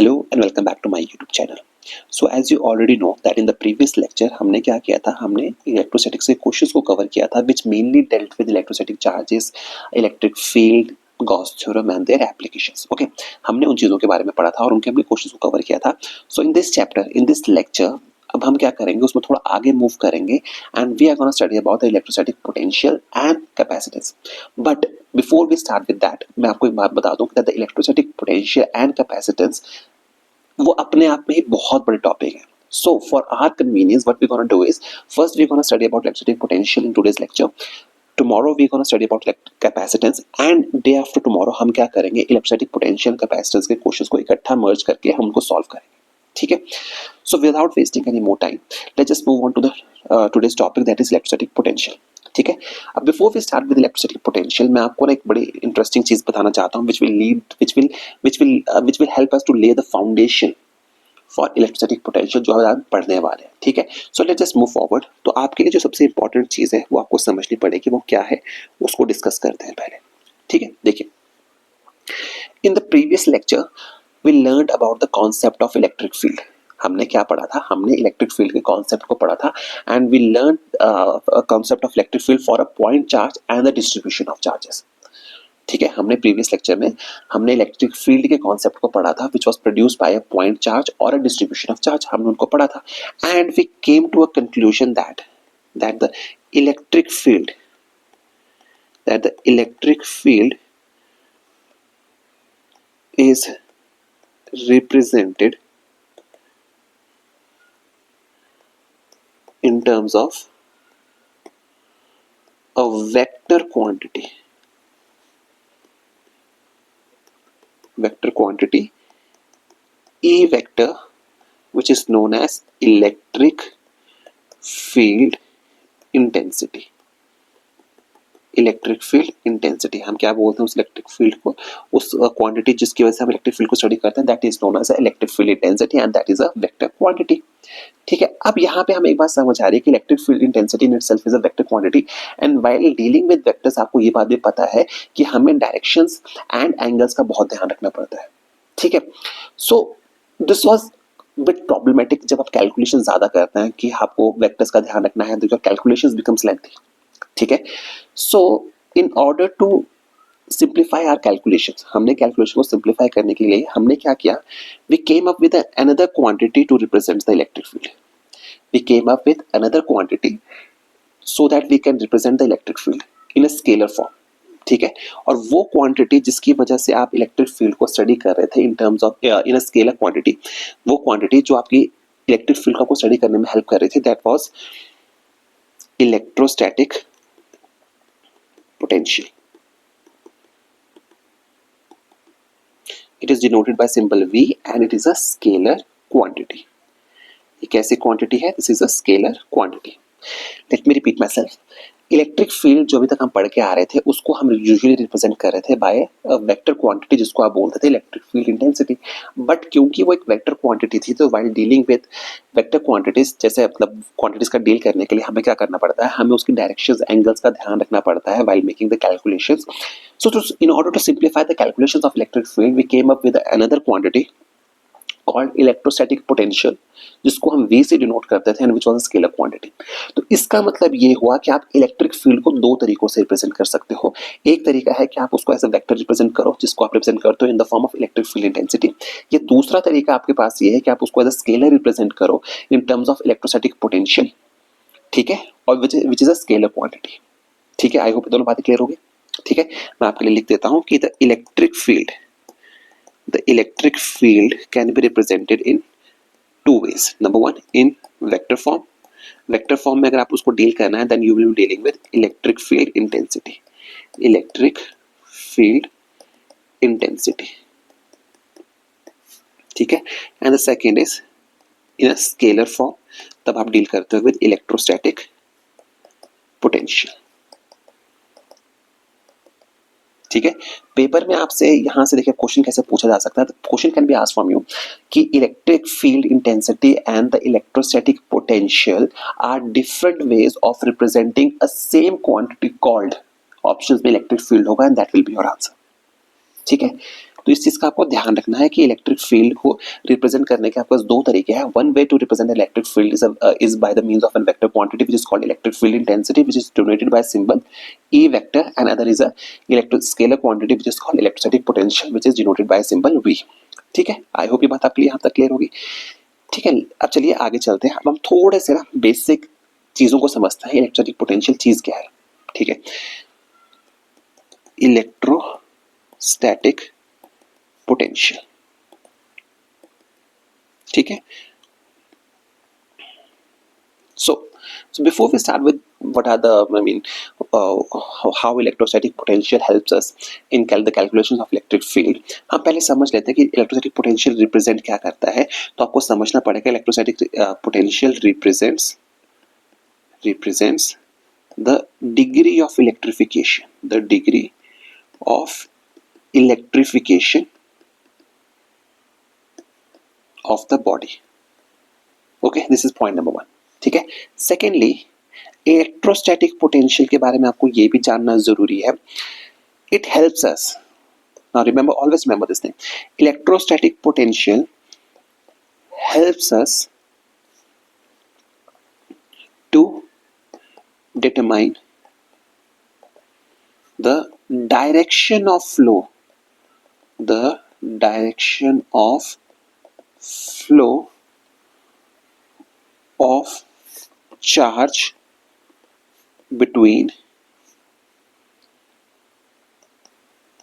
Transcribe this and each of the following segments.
Hello and welcome back to my YouTube channel. So as you already know that in the previous lecture हमने क्या किया था, हमने electrostatics के questions को कवर किया था which mainly dealt with electrostatic charges, electric field, Gauss theorem and their applications. Okay, हमने उन चीज़ों के बारे में पढ़ा था और उनके हमने क्वेश्चंस को कवर किया था। So in this chapter, in this lecture, अब हम क्या करेंगे, उसमें थोड़ा आगे मूव करेंगे and we are gonna study about the electrostatic potential and capacitance. But before we start with that, मैं आपको एक बात बता दूं that the electrostatic potential and capacitance वो अपने आप में ही बहुत बड़े टॉपिक है। So for our convenience, what we're gonna do is first we're gonna study about electrostatic potential in today's lecture. Tomorrow we're gonna study about capacitance and day after tomorrow हम क्या करेंगे, इलेक्ट्रोस्टैटिक पोटेंशियल कैपेसिटेंस के questions को इकट्ठा मर्ज करके हम उनको solve करेंगे। ठीक है, so without wasting any more time let's just move on to the today's topic that is electrostatic potential. ठीक है, अब before we start with electrostatic potential मैं आपको ना एक बड़ी इंटरेस्टिंग चीज बताना चाहता हूँ which will help us to lay the foundation for electrostatic potential जो हम पढ़ने वाले हैं। ठीक है, so let's just move forward. तो आपके लिए जो सबसे इंपॉर्टेंट चीज़ है वो आपको समझनी पड़ेगी, वो क्या है उसको डिस्कस करते हैं पहले। ठीक है, देखिए, in the previous lecture we learned about the concept of electric field. हमने क्या पढ़ा था, हमने इलेक्ट्रिक फील्ड के कॉन्सेप्ट को पढ़ा था and we learn concept of electric field for a point charge and the distribution of charges. ठीक है, हमने प्रीवियस लेक्चर में हमने इलेक्ट्रिक फील्ड के कॉन्सेप्ट को पढ़ा था which was produced by a point charge और अ डिस्ट्रीब्यूशन ऑफ चार्ज, हमने उनको पढ़ा था and we came to a conclusion that the electric field is represented in terms of a vector quantity E vector, which is known as electric field intensity। Electric field intensity, हम क्या बोलते हैं उस electric field को, उस quantity जिसकी वजह से हम इलेक्ट्रिक फील्ड को स्टडी करते हैं, that is known as electric field intensity and that is a vector quantity. ठीक है, अब यहाँ पे हमें एक बात समझ आ रही है कि electric field intensity in itself is a vector quantity and while dealing with vectors आपको ये बात भी पता है कि हमें डायरेक्शंस एंड एंगल्स का बहुत ध्यान रखना पड़ता है। ठीक है, so this was bit problematic जब आप कैलकुलेशन ज्यादा करते हैं कि आपको वेक्टर्स का ध्यान रखना है, तो योर कैलकुलेशंस बिकम्स लेंथी। ठीक है, so in order to simplify our calculations, हमने कैलकुलेशन को सिंप्लीफाई करने के लिए हमने क्या किया, we came up with another quantity to represent the electric field. We came up with another quantity so that we can represent the electric field in a scalar form. ठीक है, और वो क्वांटिटी जिसकी वजह से आप इलेक्ट्रिक फील्ड को study कर रहे थे इन terms of in a scalar quantity, वो क्वांटिटी जो आपकी इलेक्ट्रिक फील्ड को स्टडी करने में हेल्प कर रही थी, that was electrostatic potential. It is denoted by symbol V and it is a scalar quantity. ये कैसी क्वांटिटी है? This is a scalar quantity. Let me repeat myself. Electric field जो अभी तक हम पढ़ के आ रहे थे उसको हम यूजुअली रिप्रेजेंट कर रहे थे बाय वेक्टर क्वांटिटी जिसको आप बोलते थे इलेक्ट्रिक फील्ड इंटेंसिटी। बट क्योंकि वो एक वेक्टर क्वांटिटी थी, तो while dealing with vector quantities, जैसे मतलब क्वांटिटीज का डील करने के लिए हमें क्या करना पड़ता है, हमें उसकी डायरेक्शंस एंगल्स का ध्यान रखना पड़ता है while making the calculations. So in order to simplify the calculations of electric field we came up with another quantity called electrostatic potential, जिसको हम V से डिनोट करते थे and which was a scalar quantity. तो इसका मतलब ये हुआ कि आप इलेक्ट्रिक फील्ड को दो तरीकों से रिप्रेजेंट कर सकते हो। एक तरीका है कि आप उसको एज अ वेक्टर रिप्रेजेंट करो, जिसको आप रिप्रेजेंट करते हो इन the form of electric field intensity. ये दूसरा तरीका आपके पास ये है कि आप उसको एज अ स्केलर रिप्रेजेंट करो इन टर्म्स ऑफ इलेक्ट्रोस्टैटिक पोटेंशियल। ठीक है, और which is a scalar quantity. ठीक है, आई होप दोनों बातें क्लियर हो गई। ठीक है, मैं आपके लिए लिख देता हूँ कि the electric field can be represented in two ways. Number one, in vector form. Vector form में अगर आप उसको डील करना है, then you will be dealing with electric field intensity. Electric field intensity. ठीक है, and the second is in a scalar form. तब आप डील करते हो with electrostatic potential. ठीक है, पेपर में आपसे यहां से देखिए क्वेश्चन कैसे पूछा जा सकता है। Question can be asked from you कि electric field intensity and the electrostatic potential are different ways of representing a same quantity called, options में इलेक्ट्रिक फील्ड होगा and that will be your answer. ठीक है, तो इस चीज का आपको ध्यान रखना है कि इलेक्ट्रिक फील्ड को रिप्रेजेंट करने के आपके पास दो तरीके हैं. One way to represent electric field is by the means of an vector quantity which is called electric field intensity which is denoted by symbol E vector, and other is a electric scalar quantity which is called electrostatic potential which is denoted by symbol V. ठीक है, I hope ये बात आपके लिए यहाँ तक clear होगी. ठीक है, अब चलिए आगे चलते हैं. अब हम थोड़े से ना बेसिक चीजों को समझते हैं. इलेक्ट्रोस्टैटिक पोटेंशियल चीज क्या है. ठीक है, इलेक्ट्रोस्टैटिक पोटेंशियल. ठीक है, so before we start with what are the how electrostatic potential helps us in the calculations of electric field, हम पहले समझ लेते हैं कि electrostatic potential represent क्या करता है. तो आपको समझना पड़ेगा electrostatic potential represents the degree of electrification of the body. Okay, this is point number 1. ठीक है. सेकेंडली, इलेक्ट्रोस्टैटिक पोटेंशियल के बारे में आपको ये भी जानना जरूरी है. It helps us. Now remember, always remember this thing. Electrostatic potential helps us to determine the direction of flow of charge between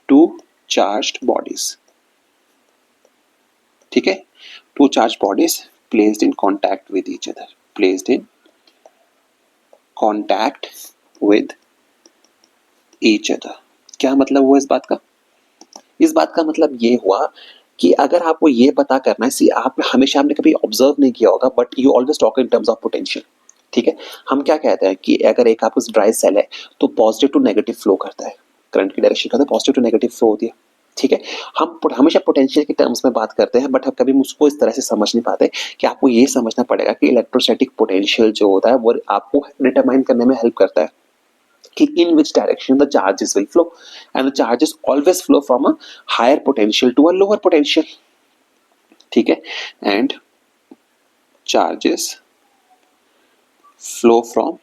two charged bodies. ठीक है, two charged bodies placed in contact with each other. क्या मतलब हुआ इस बात का? इस बात का मतलब ये हुआ कि अगर आपको ये पता करना है, सी आप हमेशा आपने कभी ऑब्जर्व नहीं किया होगा, but you always talk in terms of potential. ठीक है, हम क्या कहते हैं कि अगर एक आपका ड्राई सेल है तो पॉजिटिव टू नेगेटिव फ्लो करता है. करंट की डायरेक्शन कहते हैं पॉजिटिव टू नेगेटिव फ्लो होती है. ठीक है, हम हमेशा पोटेंशियल के टर्म्स में बात करते हैं, बट हम कभी उसको इस तरह से समझ नहीं पाते कि आपको ये समझना पड़ेगा कि इलेक्ट्रोस्टैटिक पोटेंशियल जो होता है वो आपको डिटरमाइन करने में हेल्प करता है कि in which direction the charges will flow, and the charges always flow from a higher potential to a lower potential. ठीक है, and charges flow from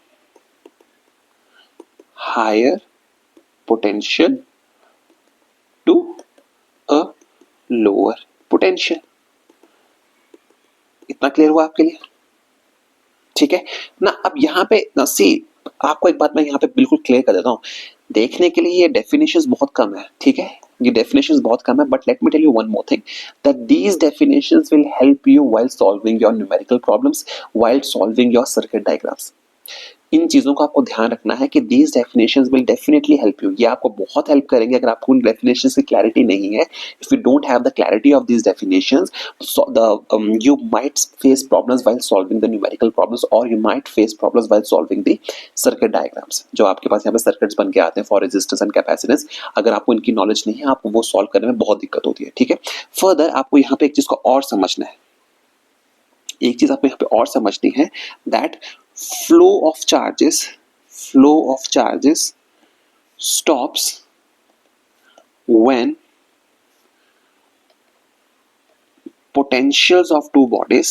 higher potential to a lower potential. इतना clear हुआ आपके लिए? ठीक है ना. अब यहाँ पे ना सी आपको एक बात मैं यहाँ पे बिल्कुल क्लियर कर देता हूँ. देखने के लिए ये डेफिनेशंस बहुत कम है. ठीक है, ये डेफिनेशंस बहुत कम है, but let me tell you one more thing that these definitions will help you while solving your numerical problems, while solving your circuit diagrams. इन चीजों का आपको ध्यान रखना है कि these definitions will definitely help you. ये आपको बहुत हेल्प करेंगे अगर आपको इन डेफिनेशंस की क्लैरिटी नहीं है. If you don't have the clarity of these definitions, you might face problems while solving the numerical problems, or you might face problems while solving the circuit diagrams. जो आपके पास यहाँ पे सर्किट्स बन के आते हैं फॉर रेजिस्टेंस एंड कैपेसिटेंस, अगर आपको इनकी नॉलेज नहीं है आपको वो सॉल्व करने में बहुत दिक्कत होती है. ठीक है, फर्दर आपको यहाँ पे एक चीज को और समझना है. एक चीज आपको यहाँ पे और समझनी है that flow of charges stops when potentials of two bodies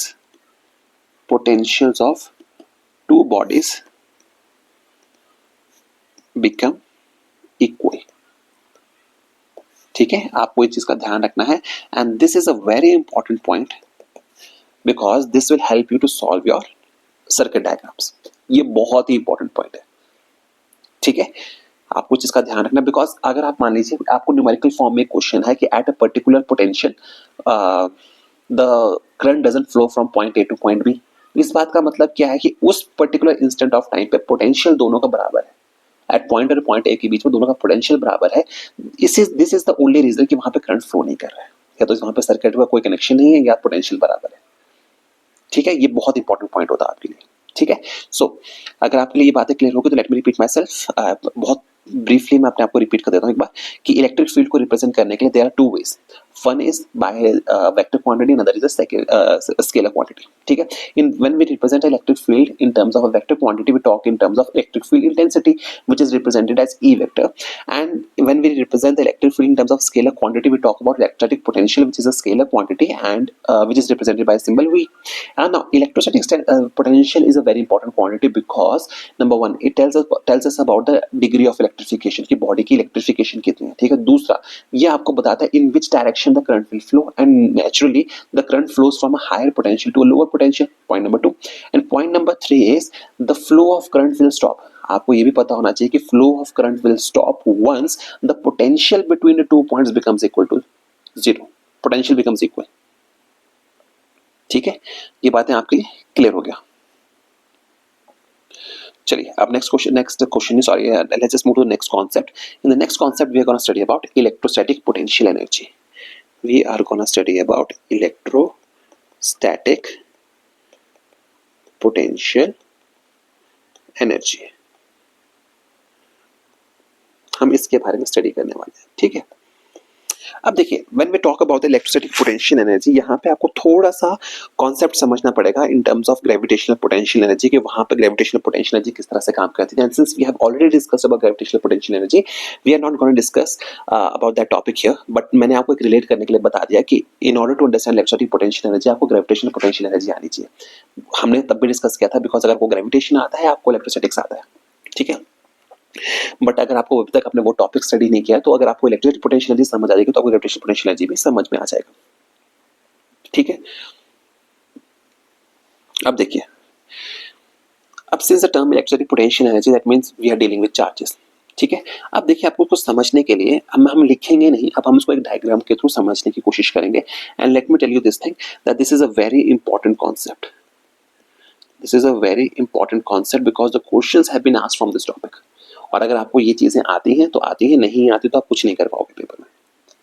become equal. ठीक है, आपको इस चीज का ध्यान रखना है, and this is a very important point because this will help you to solve your circuit diagrams. ये बहुत ही इंपॉर्टेंट पॉइंट है. ठीक है, आपको इसका ध्यान रखना, बिकॉज अगर आप मान लीजिए आपको न्यूमेरिकल फॉर्म में क्वेश्चन है कि at a particular potential the current doesn't flow from point A to point B. इस बात का मतलब क्या है कि उस पर्टिकुलर इंस्टेंट ऑफ टाइम पे पोटेंशियल दोनों का बराबर है. एट पॉइंट और पॉइंट ए के बीच में दोनों का पोटेंशियल बराबर है. This is the only reason कि वहां पे करंट फ्लो नहीं कर रहा है, या तो वहां पे सर्किट का कोई कनेक्शन नहीं है या पोटेंशियल बराबर है. ठीक है, ये बहुत इंपॉर्टेंट पॉइंट होता है आपके लिए. ठीक है, सो अगर आपके लिए ये बातें क्लियर होगी तो late me repeat my self. बहुत ब्रीफली मैं अपने आपको रिपीट कर देता हूँ एक बार कि इलेक्ट्रिक फील्ड को रिप्रेजेंट करने के लिए there are two ways. One is by vector quantity, another is a scalar quantity, ठीक है। In when we represent electric field in terms of a vector quantity, we talk in terms of electric field intensity which is represented as E vector, and when we represent the electric field in terms of scalar quantity, we talk about electrostatic potential, which is a scalar quantity and which is represented by a symbol V. And now electrostatic potential is a very important quantity because number one, it tells us about the degree of electrification की body की electrification कितनी है, ठीक है। दूसरा, ये आपको बताता है in which direction the current will flow, and naturally the current flows from a higher potential to a lower potential. Point number 2. And point number 3 is the flow of current will stop. आपको ये भी पता होना चाहिए कि flow of current will stop once the potential between the 2 points becomes equal to 0. Potential becomes equal, ठीक है। ये बातें आपके लिए क्लियर हो गया। चलिए अब next question sorry let's just move to the next concept. In the next concept we are gonna study about electrostatic potential energy. We are gonna study about electrostatic potential energy. हम इसके बारे में study करने वाले हैं, ठीक है। अब देखिए, when we talk about the electrostatic potential energy, यहाँ पे आपको थोड़ा सा कॉन्सेप्ट समझना पड़ेगा in terms of gravitational potential energy, कि वहाँ पे ग्रेविटेशनल पोटेंशियल एनर्जी किस तरह से काम करती है। And since we have already discussed about gravitational potential energy, we are not going to discuss about that topic here, but मैंने आपको एक रिलेट करने के लिए बता दिया कि in order to understand electrostatic potential energy आपको ग्रेविटेशनल पोटेंशियल एनर्जी आनी चाहिए। हमने तब भी डिस्कस किया था, बिकॉज अगर आपको ग्रेविटेशन आता है आपको इलेक्ट्रोस्टैटिक्स आता है, ठीक है। बट अगर आपको अभी तक आपने वो टॉपिक स्टडी नहीं किया, तो अगर आपको इलेक्ट्रिक पोटेंशियल एनर्जी समझ आ जाएगी तो आपको ग्रेविटेशनल पोटेंशियल एनर्जी भी समझ में आ जाएगा, ठीक है। अब देखिए, अब since the term electric potential energy, that means we are dealing with charges, ठीक है। अब देखिए, आपको कुछ समझने के लिए हम लिखेंगे नहीं, अब हम इसको एक डायग्राम के थ्रू समझने की कोशिश करेंगे। And let me tell you this thing that this is a very important concept. This is a very important concept because the questions have been asked from this topic. और अगर आपको ये चीजें आती हैं तो आती हैं, नहीं आती तो आप कुछ नहीं कर पाओगे पेपर में,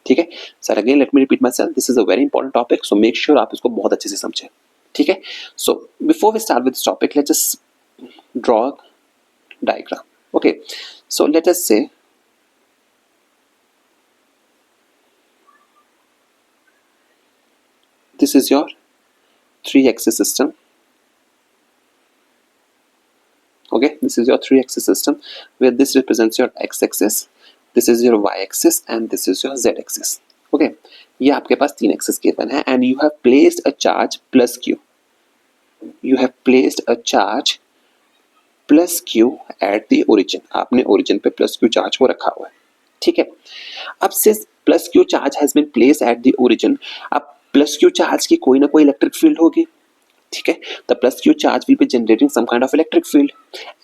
ठीक है। Sir again let me repeat myself, this is a very important topic, so make sure आप इसको बहुत अच्छे से समझें, ठीक है। So before we start with this topic, let's just draw diagram, okay. So let us say this is your 3-axis system, okay, this is your 3-axis system where this represents your x-axis, this is your y-axis and this is your z-axis, okay। ये आपके पास 3 axis given है and you have placed a charge plus q, you have placed a charge plus q at the origin, आपने origin पे plus q charge को रखा हुआ है, ठीक है। अब since plus q charge has been placed at the origin, अब प्लस क्यू चार्ज की कोई ना कोई इलेक्ट्रिक फील्ड होगी, ठीक है। The plus Q charge will be generating some kind of electric field.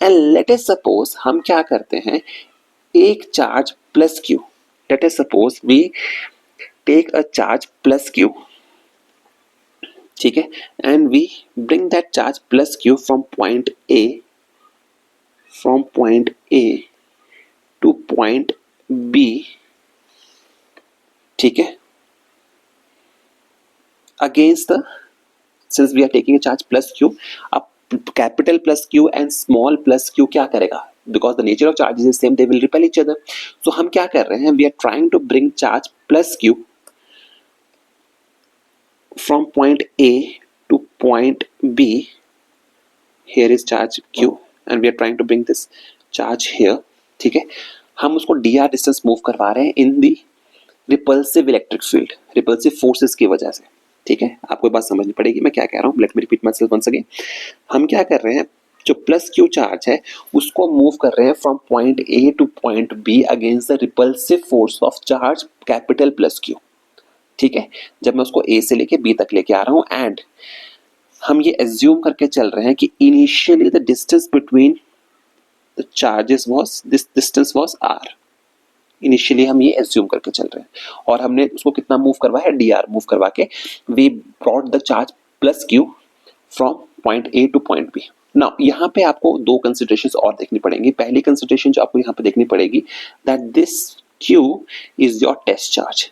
And let us suppose हम क्या करते हैं, एक charge plus Q, let us suppose we take a charge plus Q, ठीक है, and we bring that charge plus Q from point A to point B, ठीक है। Against the, since we are taking a charge plus q, अब capital plus q and small plus q क्या करेगा, because the nature of charges is same, they will repel each other. So हम क्या कर रहे हैं, we are trying to bring charge plus q from point A to point B. Here is charge q and we are trying to bring this charge here, ठीक है। हम उसको dr distance move करवा रहे हैं in the repulsive electric field, repulsive forces की वजह से, ठीक है। आपको बात समझनी पड़ेगी मैं क्या कह रहा हूँ। Let me repeat myself once again. हम क्या कर रहे हैं, जो प्लस क्यू चार्ज है उसको मूव कर रहे हैं from point A to point be against the repulsive force of charge capital plus Q, ठीक है। जब मैं उसको ए से लेके बी तक लेके आ रहा हूँ एंड हम ये एज्यूम करके चल रहे हैं कि initially the distance between the charges was, this distance was R. Initially हम ये एज्यूम करके चल रहे हैं और हमने उसको कितना मूव करवाया, डी आर मूव करवा के we brought the charge plus Q from point A to point B. Now यहाँ पे आपको 2 कंसिडरेशंस और देखनी पड़ेंगी। पहली कंसिडरेशन जो आपको यहाँ पे देखनी पड़ेगी that this Q is your test charge,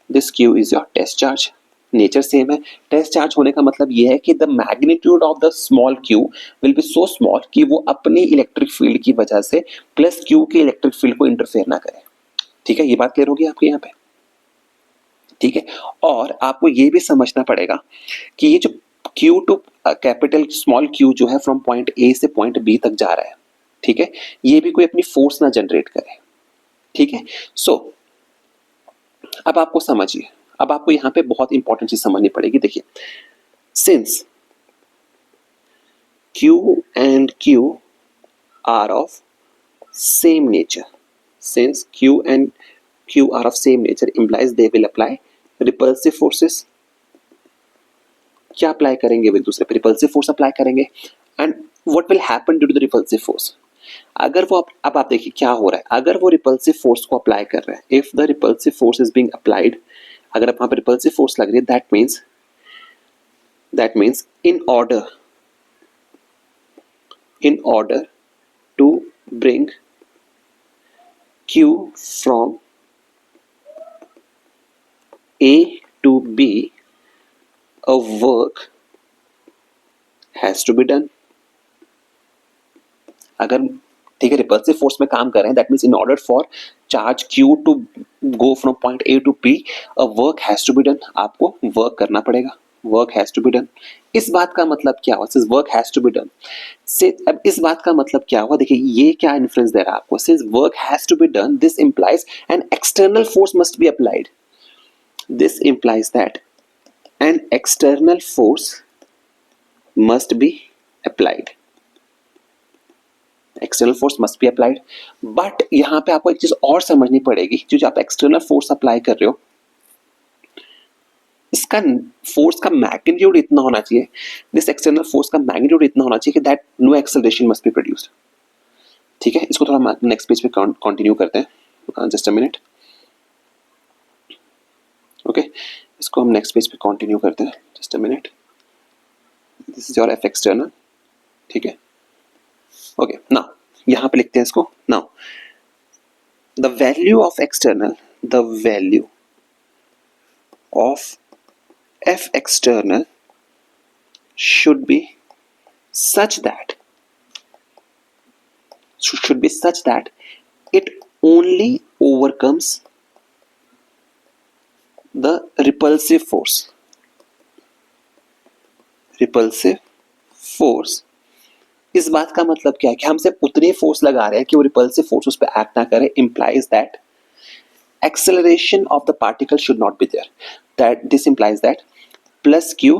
this Q is your test charge. Nature same है, टेस्ट चार्ज होने का मतलब ये है कि the magnitude of the small Q will be so small कि वो अपनी इलेक्ट्रिक फील्ड की वजह से प्लस क्यू के इलेक्ट्रिक फील्ड को इंटरफेयर ना करे, ठीक है। ये बात क्लियर होगी आपके यहाँ पे, ठीक है। और आपको ये भी समझना पड़ेगा कि ये जो Q two capital small Q जो है फ्रॉम पॉइंट ए से पॉइंट बी तक जा रहा है, ठीक है, ये भी कोई अपनी फोर्स ना जनरेट करे, ठीक है। सो अब आपको समझिए, अब आपको यहां पे बहुत इंपॉर्टेंट चीज समझनी पड़ेगी। देखिए, since Q and Q are of same nature, since Q and Q are of same nature implies they will apply repulsive forces. क्या अप्लाई करेंगे वो एक दूसरे पे? रिपल्सिव फोर्स अप्लाई करेंगे। And what will happen due to the repulsive force? अगर वो अब आप देखिए क्या हो रहा है, अगर वो रिपल्सिव फोर्स को अप्लाई कर रहा है, if the repulsive force is being applied, अगर वहां पर रिपल्सिव फोर्स लग रही है, that means in order to bring Q from A to B, a work has to be done. अगर ठीक है रिपल्सिव फोर्स में काम कर रहे हैं, that means in order for charge Q to go from point A to B, a work has to be done, आपको work करना पड़ेगा, work has to be done. इस बात का मतलब क्या हुआ? Since work has to be done से, अब इस बात का मतलब क्या हुआ? देखिए ये क्या इन्फ्लुएंस दे रहा है आपको? Since work has to be done, this implies an external force must be applied, this implies that an external force must be applied, external force must be applied. But यहां पे आपको एक चीज और समझनी पड़ेगी, जो आप एक्सटर्नल फोर्स अप्लाई कर रहे हो, इसका फोर्स का मैग्नीट्यूड इतना होना चाहिए, दिस एक्सटर्नल फोर्स का मैग्नीट्यूड इतना होना चाहिए कि that no acceleration must be produced, ठीक है। इसको थोड़ा नेक्स्ट पेज पे कंटिन्यू करते हैं, जस्ट अ मिनट, ओके, इसको हम नेक्स्ट पेज पे कंटिन्यू करते हैं, just a minute. This is your F external, ठीक है, ओके। नाउ यहां पे लिखते हैं इसको, now the value of external, the value of F external should be such that it only overcomes the repulsive force. Repulsive force, इस बात का मतलब क्या है कि हम सिर्फ उतनी फोर्स लगा रहे हैं कि वो रिपल्सिव फोर्स उस पर एक्ट ना करे, implies that acceleration of the particle should not be there, that this implies that plus Q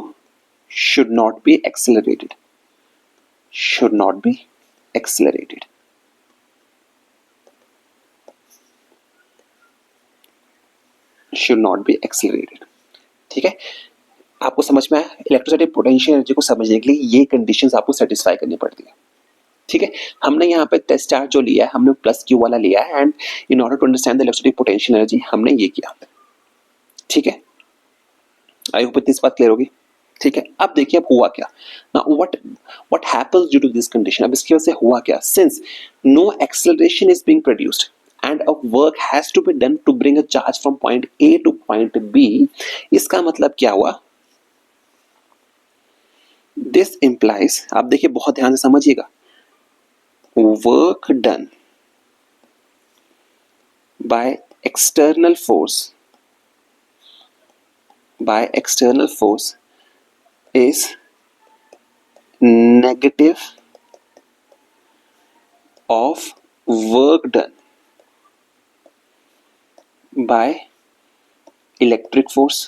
should not be accelerated, should not be accelerated, should not be accelerated, ठीक है। आपको समझ में आया? इलेक्ट्रोस्टैटिक पोटेंशियल एनर्जी को समझने के लिए ये कंडीशंस आपको सेटिस्फाई करनी पड़ती है, ठीक है। हमने यहाँ पे टेस्ट चार्ज जो लिया है, हमने प्लस क्यू वाला लिया है, and in order to understand the electrostatic potential energy हमने ये किया, ठीक है। आई होप इतनी बात क्लियर होगी, ठीक है। अब देखिए अब हुआ क्या ना, what happens due to this condition, अब इसकी वजह से हुआ क्या? Since no acceleration is being produced and a work has to be done to bring a charge from point A to point B, इसका मतलब क्या हुआ? दिस इंप्लाइज, आप देखिए बहुत ध्यान से समझिएगा, work done by external force is negative of work done by electric force.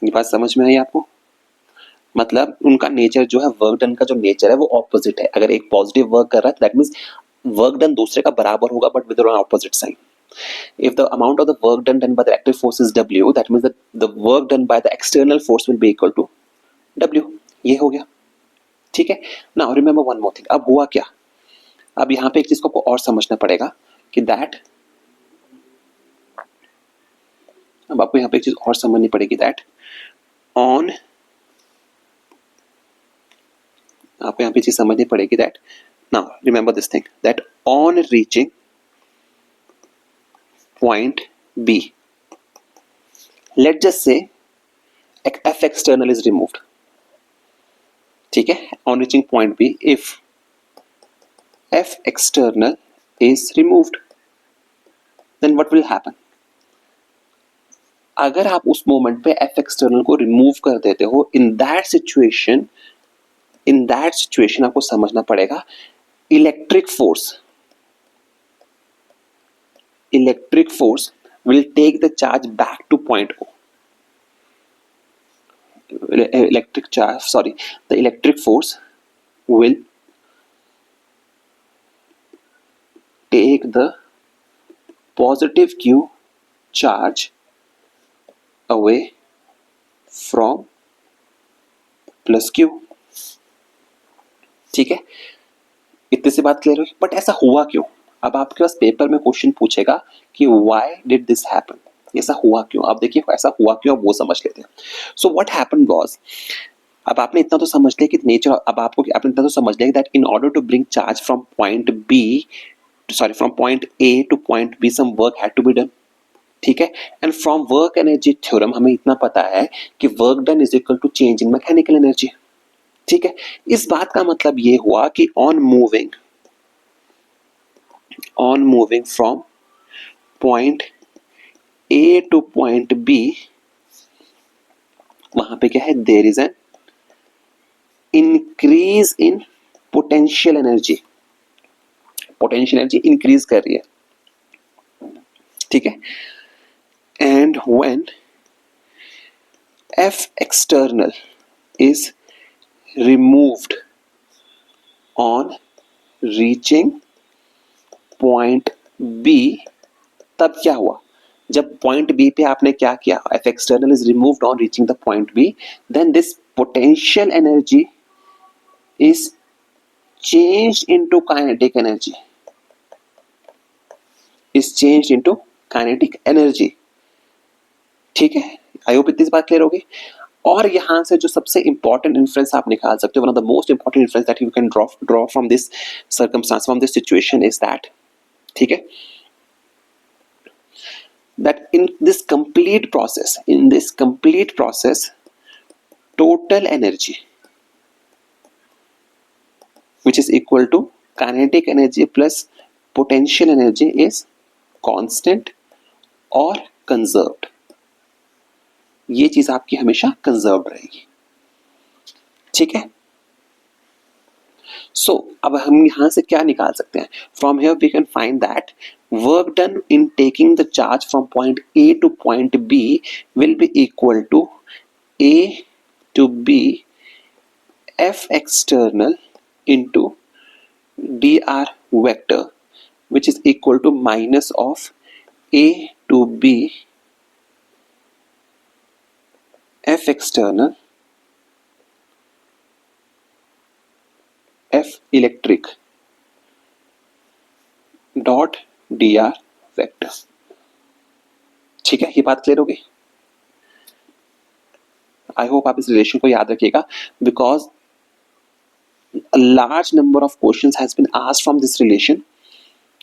ये बात समझ में आई आपको? मतलब उनका नेचर जो है, वर्क डन का जो नेचर है वो ऑपोजिट है। अगर एक पॉजिटिव वर्क कर रहा है, दैट मीन्स वर्क डन दूसरे का बराबर होगा, but with an opposite sign. If the amount of the work done by the reactive force is W, that means that the work done by the external force will be equal to W. ये हो गया, ठीक है। Now remember one more thing, अब हुआ क्या? अब यहाँ पे एक चीज को आपको और समझना पड़ेगा कि that, अब आपको यहाँ पे एक चीज और समझनी पड़ेगी, that on, आपको यहाँ पे चीज समझनी पड़ेगी that, now remember this thing, that on reaching point B, let's just say F external is removed, ठीक है। On reaching point B, if F external is removed, then what will happen? अगर आप उस मोमेंट पे F external को remove कर देते हो, in that situation आपको समझना पड़ेगा electric force will take the charge back to point O. The electric force will take the positive Q charge away from plus Q. ठीक है, इतने से बात क्लियर हुई। बट ऐसा हुआ क्यों? अब आपके पास पेपर में क्वेश्चन पूछेगा कि व्हाई डिड दिस हैपन, ऐसा हुआ क्यों? अब देखिए ऐसा हुआ क्यों, अब वो समझ लेते हैं। सो व्हाट हैपेंड वाज, अब आपने इतना तो समझ लिया कि नेचर, अब आपने इतना तो समझ लिया that in order to bring charge from point A to point B some work had to be done. ठीक है, and from work energy theorem हमें इतना पता है कि work done is equal to change in mechanical energy. ठीक है, इस बात का मतलब ये हुआ कि on moving from point A to point B, वहां पे क्या है, there is an increase in potential energy increase कर रही है। ठीक है, and when F external is removed on reaching point B, तब क्या हुआ? जब पॉइंट बी पे आपने क्या किया, F external is removed on reaching the point B, then this potential energy is changed into kinetic energy, ठीक है, आई होप इतनी बात क्लियर होगी। और यहां से जो सबसे इंपॉर्टेंट इन्फ्रेंस आप निकाल सकते हो, one of the most important inference that you can draw from this circumstance, from this situation is that, ठीक है, that in this complete process total energy which is equal to kinetic energy plus potential energy is constant or conserved। ये चीज आपकी हमेशा conserved रहेगी। ठीक है, सो अब हम यहां से क्या निकाल सकते हैं? From here we can find that work done in taking the charge from point A to point B will be equal to A to B F external into D R vector which is equal to minus of A to B F external F electric dot D R vector. ठीक है, ये बात clear होगी? I hope आप इस relation को याद रखिएगा, because a large number of questions has been asked from this relation।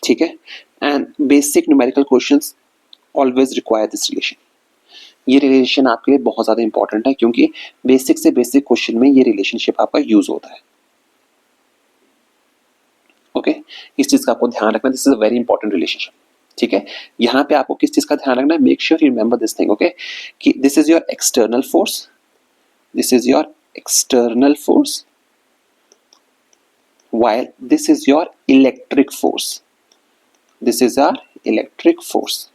ठीक है, and basic numerical questions always require this relation। ये रिलेशन आपके लिए बहुत ज्यादा इंपॉर्टेंट है, क्योंकि बेसिक से बेसिक क्वेश्चन में ये रिलेशनशिप आपका यूज होता है। ओके, इस चीज का आपको ध्यान रखना, this is a very important relationship. ठीक है, यहाँ पे आपको किस चीज का ध्यान रखना है? Make sure you remember this thing, okay, कि this is your external force, while this is your electric force।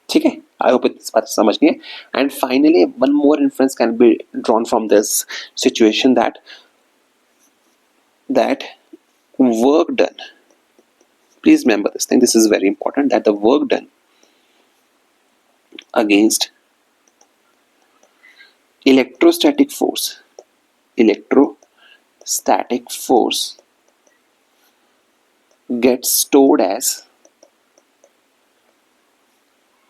ठीक है, आई होप इस बात समझनी है। And finally one more inference can be drawn from this situation that work done, please remember this thing, this is very important, that the work done against electrostatic force gets stored as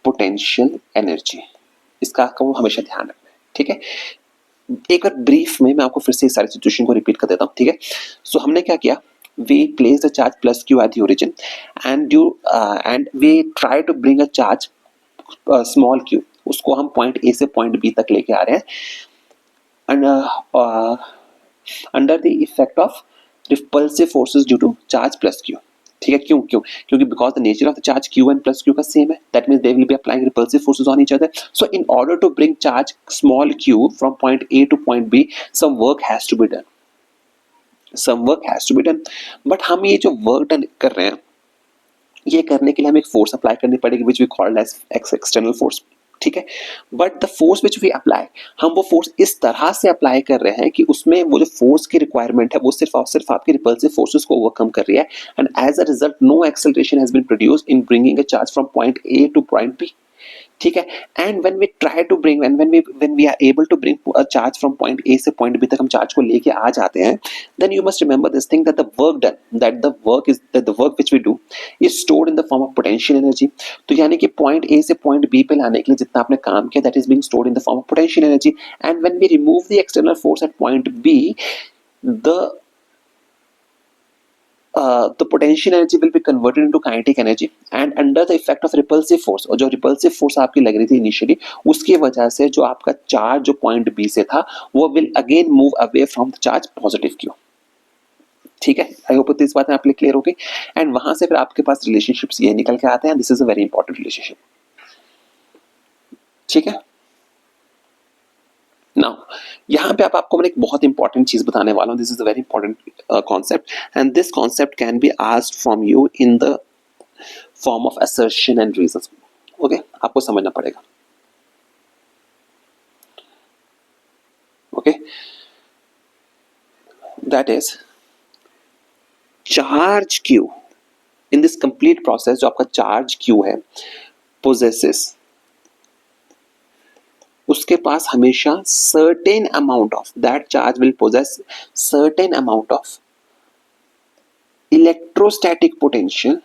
potential energy. इसका आपको हमेशा ध्यान रखना है। ठीक है, एक बार brief में मैं आपको फिर से इस सारी सिचुएशन को रिपीट कर देता हूँ। ठीक है, सो हमने क्या किया, we place the charge plus Q at the origin and we try to bring a charge small Q, उसको हम पॉइंट ए से पॉइंट बी तक लेके आ रहे हैं under the effect of repulsive forces due to charge plus Q. ठीक है, क्यों क्यों क्योंकि because the nature of the charge q and plus q का सेम है, that means they will be applying repulsive forces on each other. So in order to bring charge small q from point a to point b, some work has to be done, some work has to be done. But हम ये जो work done कर रहे हैं, ये करने के लिए हमें एक फोर्स अप्लाई करनी पड़ेगी which we called as external force. ठीक है, but the force which we apply, हम वो फोर्स इस तरह से अप्लाई कर रहे हैं कि उसमें वो जो फोर्स की रिक्वायरमेंट है वो सिर्फ और सिर्फ आपकी रिपल्सिव फोर्सेस को ओवरकम कर रही है. And as a result no acceleration has been produced in bringing a charge from point A to point B. ठीक है, and when we try to bring when we are able to bring a charge from point A से point B तक हम charge को लेके आ जाते हैं, then you must remember this thing that the work done, that the work which we do is stored in the form of potential energy. तो यानी कि पॉइंट ए से पॉइंट बी पे लाने के लिए जितना आपने काम किया, that is being stored in the form of potential energy. And when we remove the external force at point B, the potential energy will be converted into kinetic energy, and under the effect of repulsive force, और जो repulsive force आपकी लग रही थी initially, उसकी वजह से जो आपका चार्ज जो पॉइंट बी से था वो will again move away from the charge positive Q. ठीक है, आई होप इस बात में आपके क्लियर हो गई. एंड वहां से फिर आपके पास रिलेशनशिप्स ये निकल के आते हैं. This is a very important relationship. ठीक है, नाउ यहाँ पे आपको मैं एक बहुत इंपॉर्टेंट चीज बताने वाला हूँ. This is a very important concept, and this concept can be asked from you in the form of assertion and reasons. Okay, आपको समझना पड़ेगा. Okay, that is charge q in this complete process, जो आपका charge q है, possesses, उसके पास हमेशा certain amount of that charge will possess certain amount of electrostatic potential,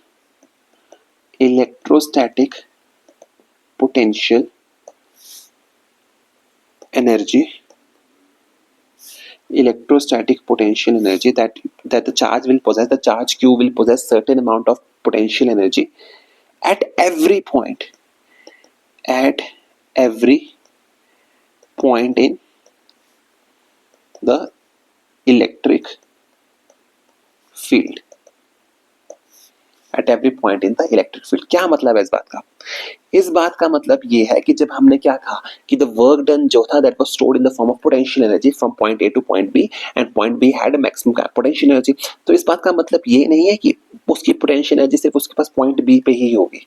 electrostatic potential energy, electrostatic potential energy that the charge will possess, the charge q will possess certain amount of potential energy at every point in the electric field. Eight every point in the electric field. क्या मतलब है इस बात का? इस बात का मतलब ये है कि जब हमने क्या कहा कि द वर्क डन जो था that was stored in the form of potential energy from point A to point B, and point B had a maximum potential energy. तो इस बात का मतलब ये नहीं है कि उसकी पोटेंशियल एनर्जी सिर्फ उसके पास पॉइंट बी पे ही होगी.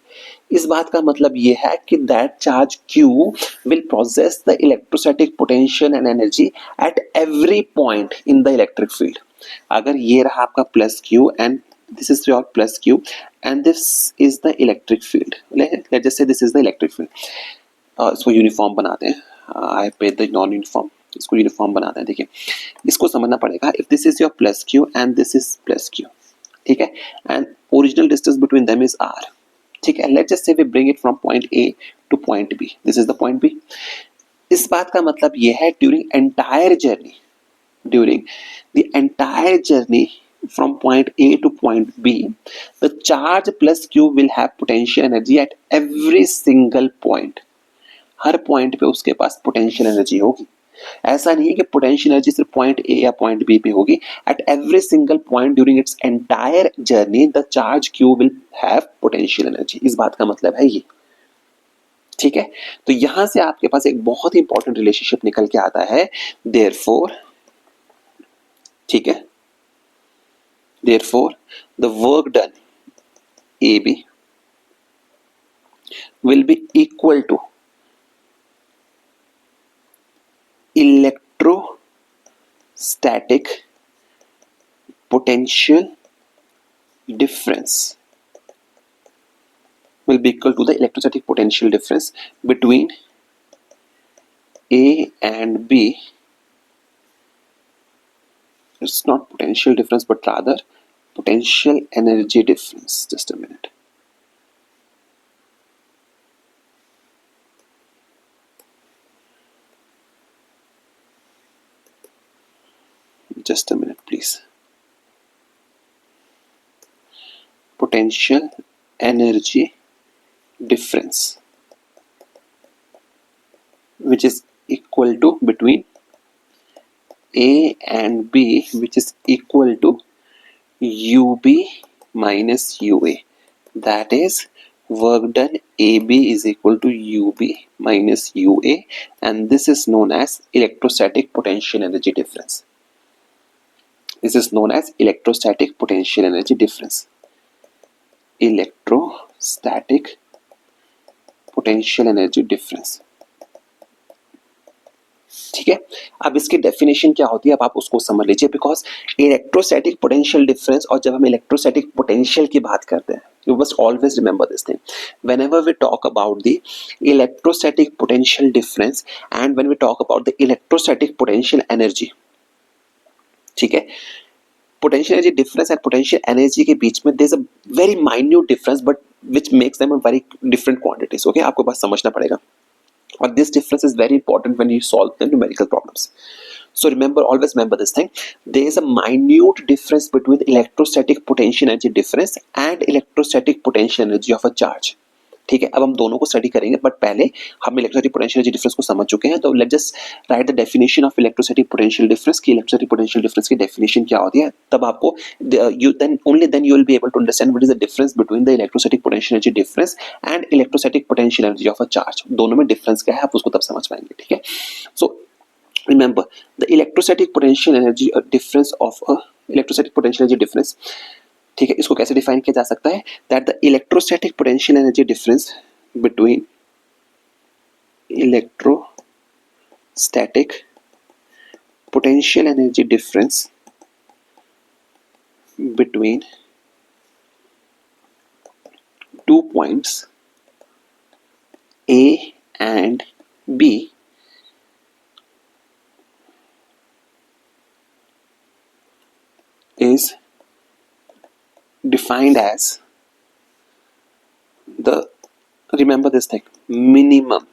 इस बात का मतलब ये है कि that charge Q will possess the electrostatic potential and energy at every point in the electric field. अगर ये रहा आपका plus Q and this is your plus q and this is the electric field. Let's just say this is the electric field. इसको uniform बनाते हैं. I paid the non uniform. इसको uniform बनाते हैं. देखिए, इसको समझना पड़ेगा. If this is your plus q and this is plus q, ठीक है, and original distance between them is r. ठीक है, let's just say we bring it from point A to point B. This is the point B. इस बात का मतलब ये है during the entire journey from point A to point B, the charge plus Q will have potential energy at every single point. Her point पे उसके पास potential energy होगी. ऐसा नहीं है कि पोटेंशियल एनर्जी सिर्फ पॉइंट ए या पॉइंट बी पे होगी. At every single point during its entire journey the charge Q will have potential energy. इस बात का मतलब है ये. ठीक है, तो यहां से आपके पास एक बहुत ही इंपॉर्टेंट रिलेशनशिप निकल के आता है. देयरफॉर, ठीक है, therefore the work done AB will be equal to electrostatic potential difference, will be equal to the electrostatic potential difference between A and B. It's not potential difference but rather potential energy difference. Just a minute. Just a minute, please. Potential energy difference, which is equal to between A and B, which is equal to UB minus UA. That is, work done AB is equal to UB minus UA, and this is known as electrostatic potential energy difference. This is known as electrostatic potential energy difference. Electrostatic potential energy difference. ठीक है, अब इसकी definition क्या होती है अब आप उसको समझ लीजिए, बिकॉज इलेक्ट्रोस्टैटिक पोटेंशियल डिफरेंस, और जब हम इलेक्ट्रोस्टैटिक पोटेंशियल की बात करते हैं, you must always remember this thing whenever we talk about the electrostatic potential difference and when we talk about the electrostatic potential energy. ठीक है, potential energy difference and potential energy के बीच में there is a very minute difference but which makes them a very different quantities. Okay, आपको बस समझना पड़ेगा. Or this difference is very important when you solve the numerical problems. So remember, always remember this thing. There is a minute difference between electrostatic potential energy difference and electrostatic potential energy of a charge. ठीक है, अब हम दोनों को study करेंगे, but पहले हम electrostatic potential energy difference को समझ चुके हैं, तो let's just write the definition of electrostatic potential difference. की इलेक्ट्रोस्टैटिक पोटेंशियल डिफरेंस की डेफिनेशन क्या होती है, तब आपको you then only then you will be able to understand what is the difference between the electrostatic potential energy difference and electrostatic potential energy of a charge. दोनों में difference क्या है आप उसको तब समझ पाएंगे. ठीक है, सो remember the electrostatic potential energy difference of a electrostatic potential energy difference. ठीक है, इसको कैसे डिफाइन किया जा सकता है, that the electrostatic potential energy difference between electrostatic potential energy difference between 2 points A and B is defined as the, remember this thing, minimum.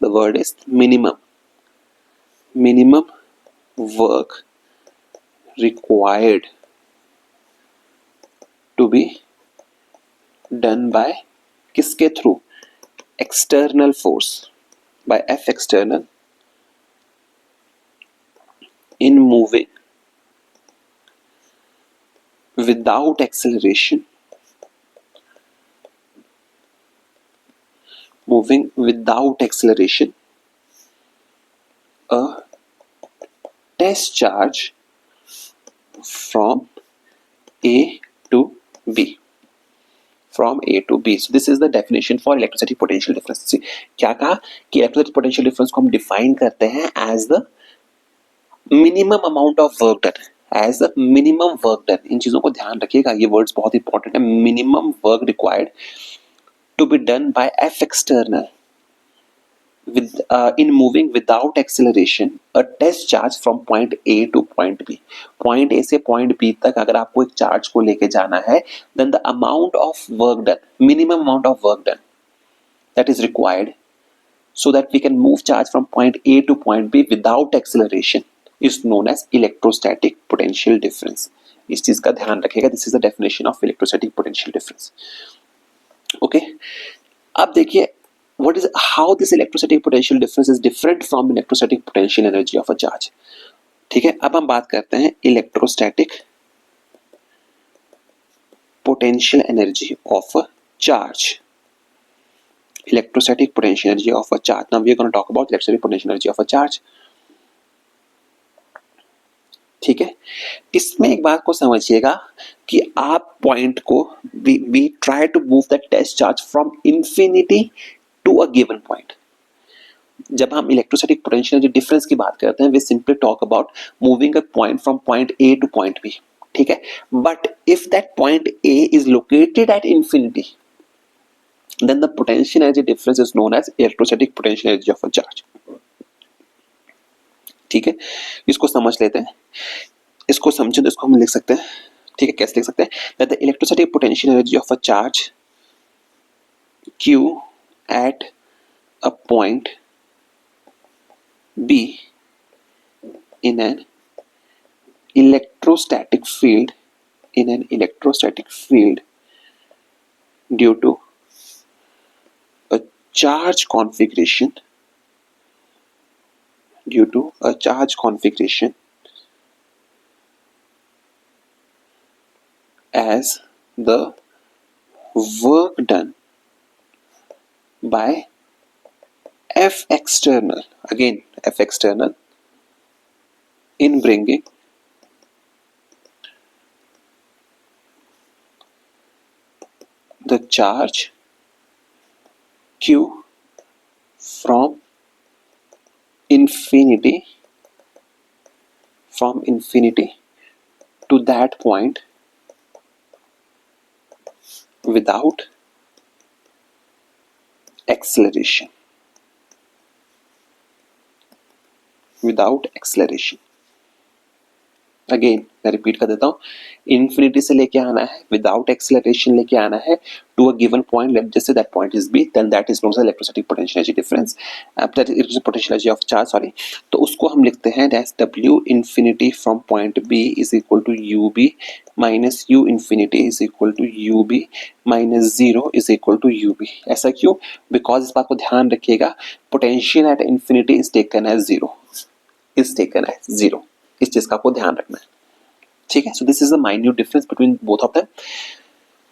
The word is minimum. Minimum work required to be done by किसके through, external force, by F external in moving without acceleration, moving without acceleration, a test charge from A to B. From A to B. So this is the definition for electrostatic potential difference. See, क्या कहा कि electrostatic potential difference को हम define करते हैं as the minimum amount of work done. As the minimum work done. इन चीजों को ध्यान रखिएगा, ये words बहुत important है. Minimum work required to be done by F external with in moving without acceleration a test charge from point A to point B. Point A से point B तक अगर आपको एक चार्ज को लेके जाना है, then the amount of work done, minimum amount of work done that is required so that we can move charge from point A to point B without acceleration is known as electrostatic potential difference. इस चीज का ध्यान रखिएगा. This is the definition of electrostatic potential difference. Okay, अब देखिए what is how this electrostatic potential difference is different from electrostatic potential energy of a charge. ठीक है, अब हम बात करते हैं electrostatic potential energy of a charge. Electrostatic potential energy of a charge. Now we are going to talk about electrostatic potential energy of a charge. ठीक है, इसमें एक बात को समझिएगा कि आप पॉइंट को we try to move the test charge from infinity to a given point. जब हम इलेक्ट्रोस्टैटिक पोटेंशियल एनर्जी डिफरेंस की बात करते हैं, we simply talk about moving a point from point A to point B. ठीक है, but if that point A is located at infinity, then the potential energy difference is known as electrostatic potential energy of a charge. ठीक है, इसको समझ लेते हैं. इसको समझें तो इसको हम लिख सकते हैं. ठीक है, कैसे लिख सकते हैं, that the electrostatic potential energy of a charge Q at a point B in an electrostatic field due to a charge configuration as the work done by F external, again F external, in bringing the charge Q from infinity to that point without acceleration. Again मैं repeat कर देता हूँ, infinity से लेके आना है, without acceleration लेके आना है to a given point, let just say that point is B, then that is known as electrostatic potential energy difference, that is potential energy of charge, sorry. तो उसको हम लिखते हैं that's W infinity from point B is equal to UB minus U infinity is equal to UB minus 0 is equal to UB। ऐसा क्यों? Because इस बात को ध्यान रखिएगा, potential at infinity is taken as zero, इस चीज का आपको ध्यान रखना है, ठीक है। So this is the minute difference between both of them.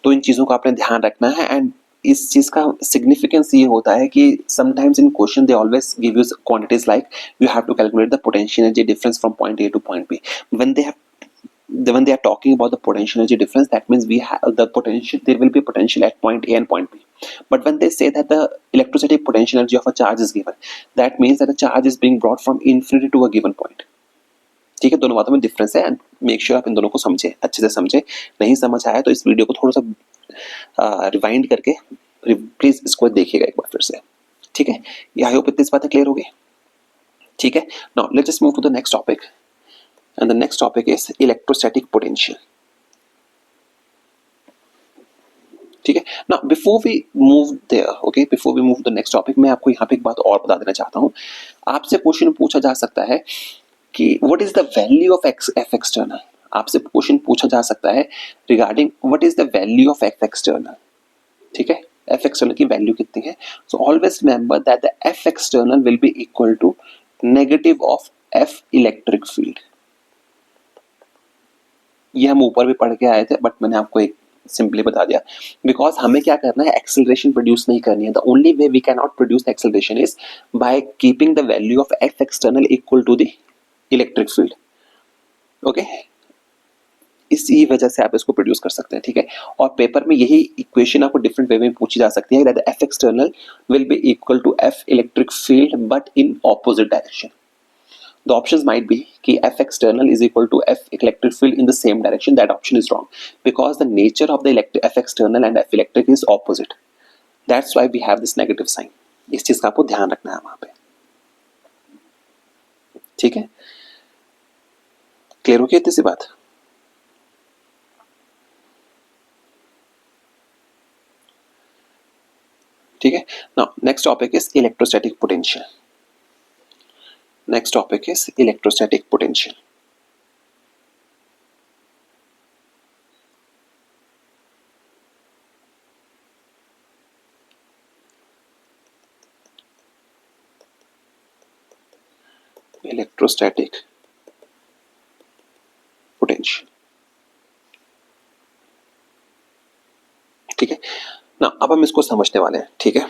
तो इन चीजों का आपने ध्यान रखना है, एंड इस चीज का सिग्निफिकेंस ये होता है कि sometimes in question they always give you quantities like you have to calculate the potential energy difference from point A to point B। when they are talking about the potential energy difference, that means we have the potential, there will be potential at point A and point B. But when they say that the electrostatic potential energy of a charge is given, that means that a charge is being brought from infinity to a given point। ठीक है, दोनों बातों में difference है, and make sure आप इन दोनों को समझे, अच्छे से समझे। नहीं समझ आया तो इस वीडियो को थोड़ा सा रिवाइंड करके प्लीज इसको देखिएगा एक बार फिर से, ठीक है। आई होप इतनी बातें क्लियर हो गई, ठीक है। Now let's just move to the next topic, and the next topic is electrostatic potential, ठीक है। Now before we move there, okay, before we move the next topic, मैं आपको यहाँ पे एक बात और बता देना चाहता हूँ। आपसे क्वेश्चन पूछा जा सकता है कि what is the value of F external, आपसे क्वेश्चन पूछा जा सकता है regarding what is the value of F external, ठीक है। एफ एक्सटर्नल की वैल्यू कितनी है? So always remember that the F external will be equal to negative of F electric field. ये हम ऊपर भी पढ़ के आए थे, बट मैंने आपको एक सिंपली बता दिया, बिकॉज हमें क्या करना है, एक्सेलरेशन प्रोड्यूस नहीं करनी है। The only way we can not produce acceleration is by keeping the value of F external equal to the electric field, okay. इसी वजह से आप इसको प्रोड्यूस कर सकते हैं, ठीक है। और पेपर में यही इक्वेशन आपको डिफरेंट वे में पूछी जा सकती है, that F external will be equal to F electric field but in opposite direction. The options might be कि F external is equal to F electric field in the same direction. That option is wrong because the nature of the F external and F electric is opposite. That's why we have this negative sign. इस चीज का आपको ध्यान रखना है वहां पे, ठीक है। क्लियर हो गई इतनी सी बात? ठीक है। Now next topic is electrostatic potential. Next topic is electrostatic potential. Electrostatic potential. ठीक है ना, अब हम इसको समझने वाले हैं, ठीक है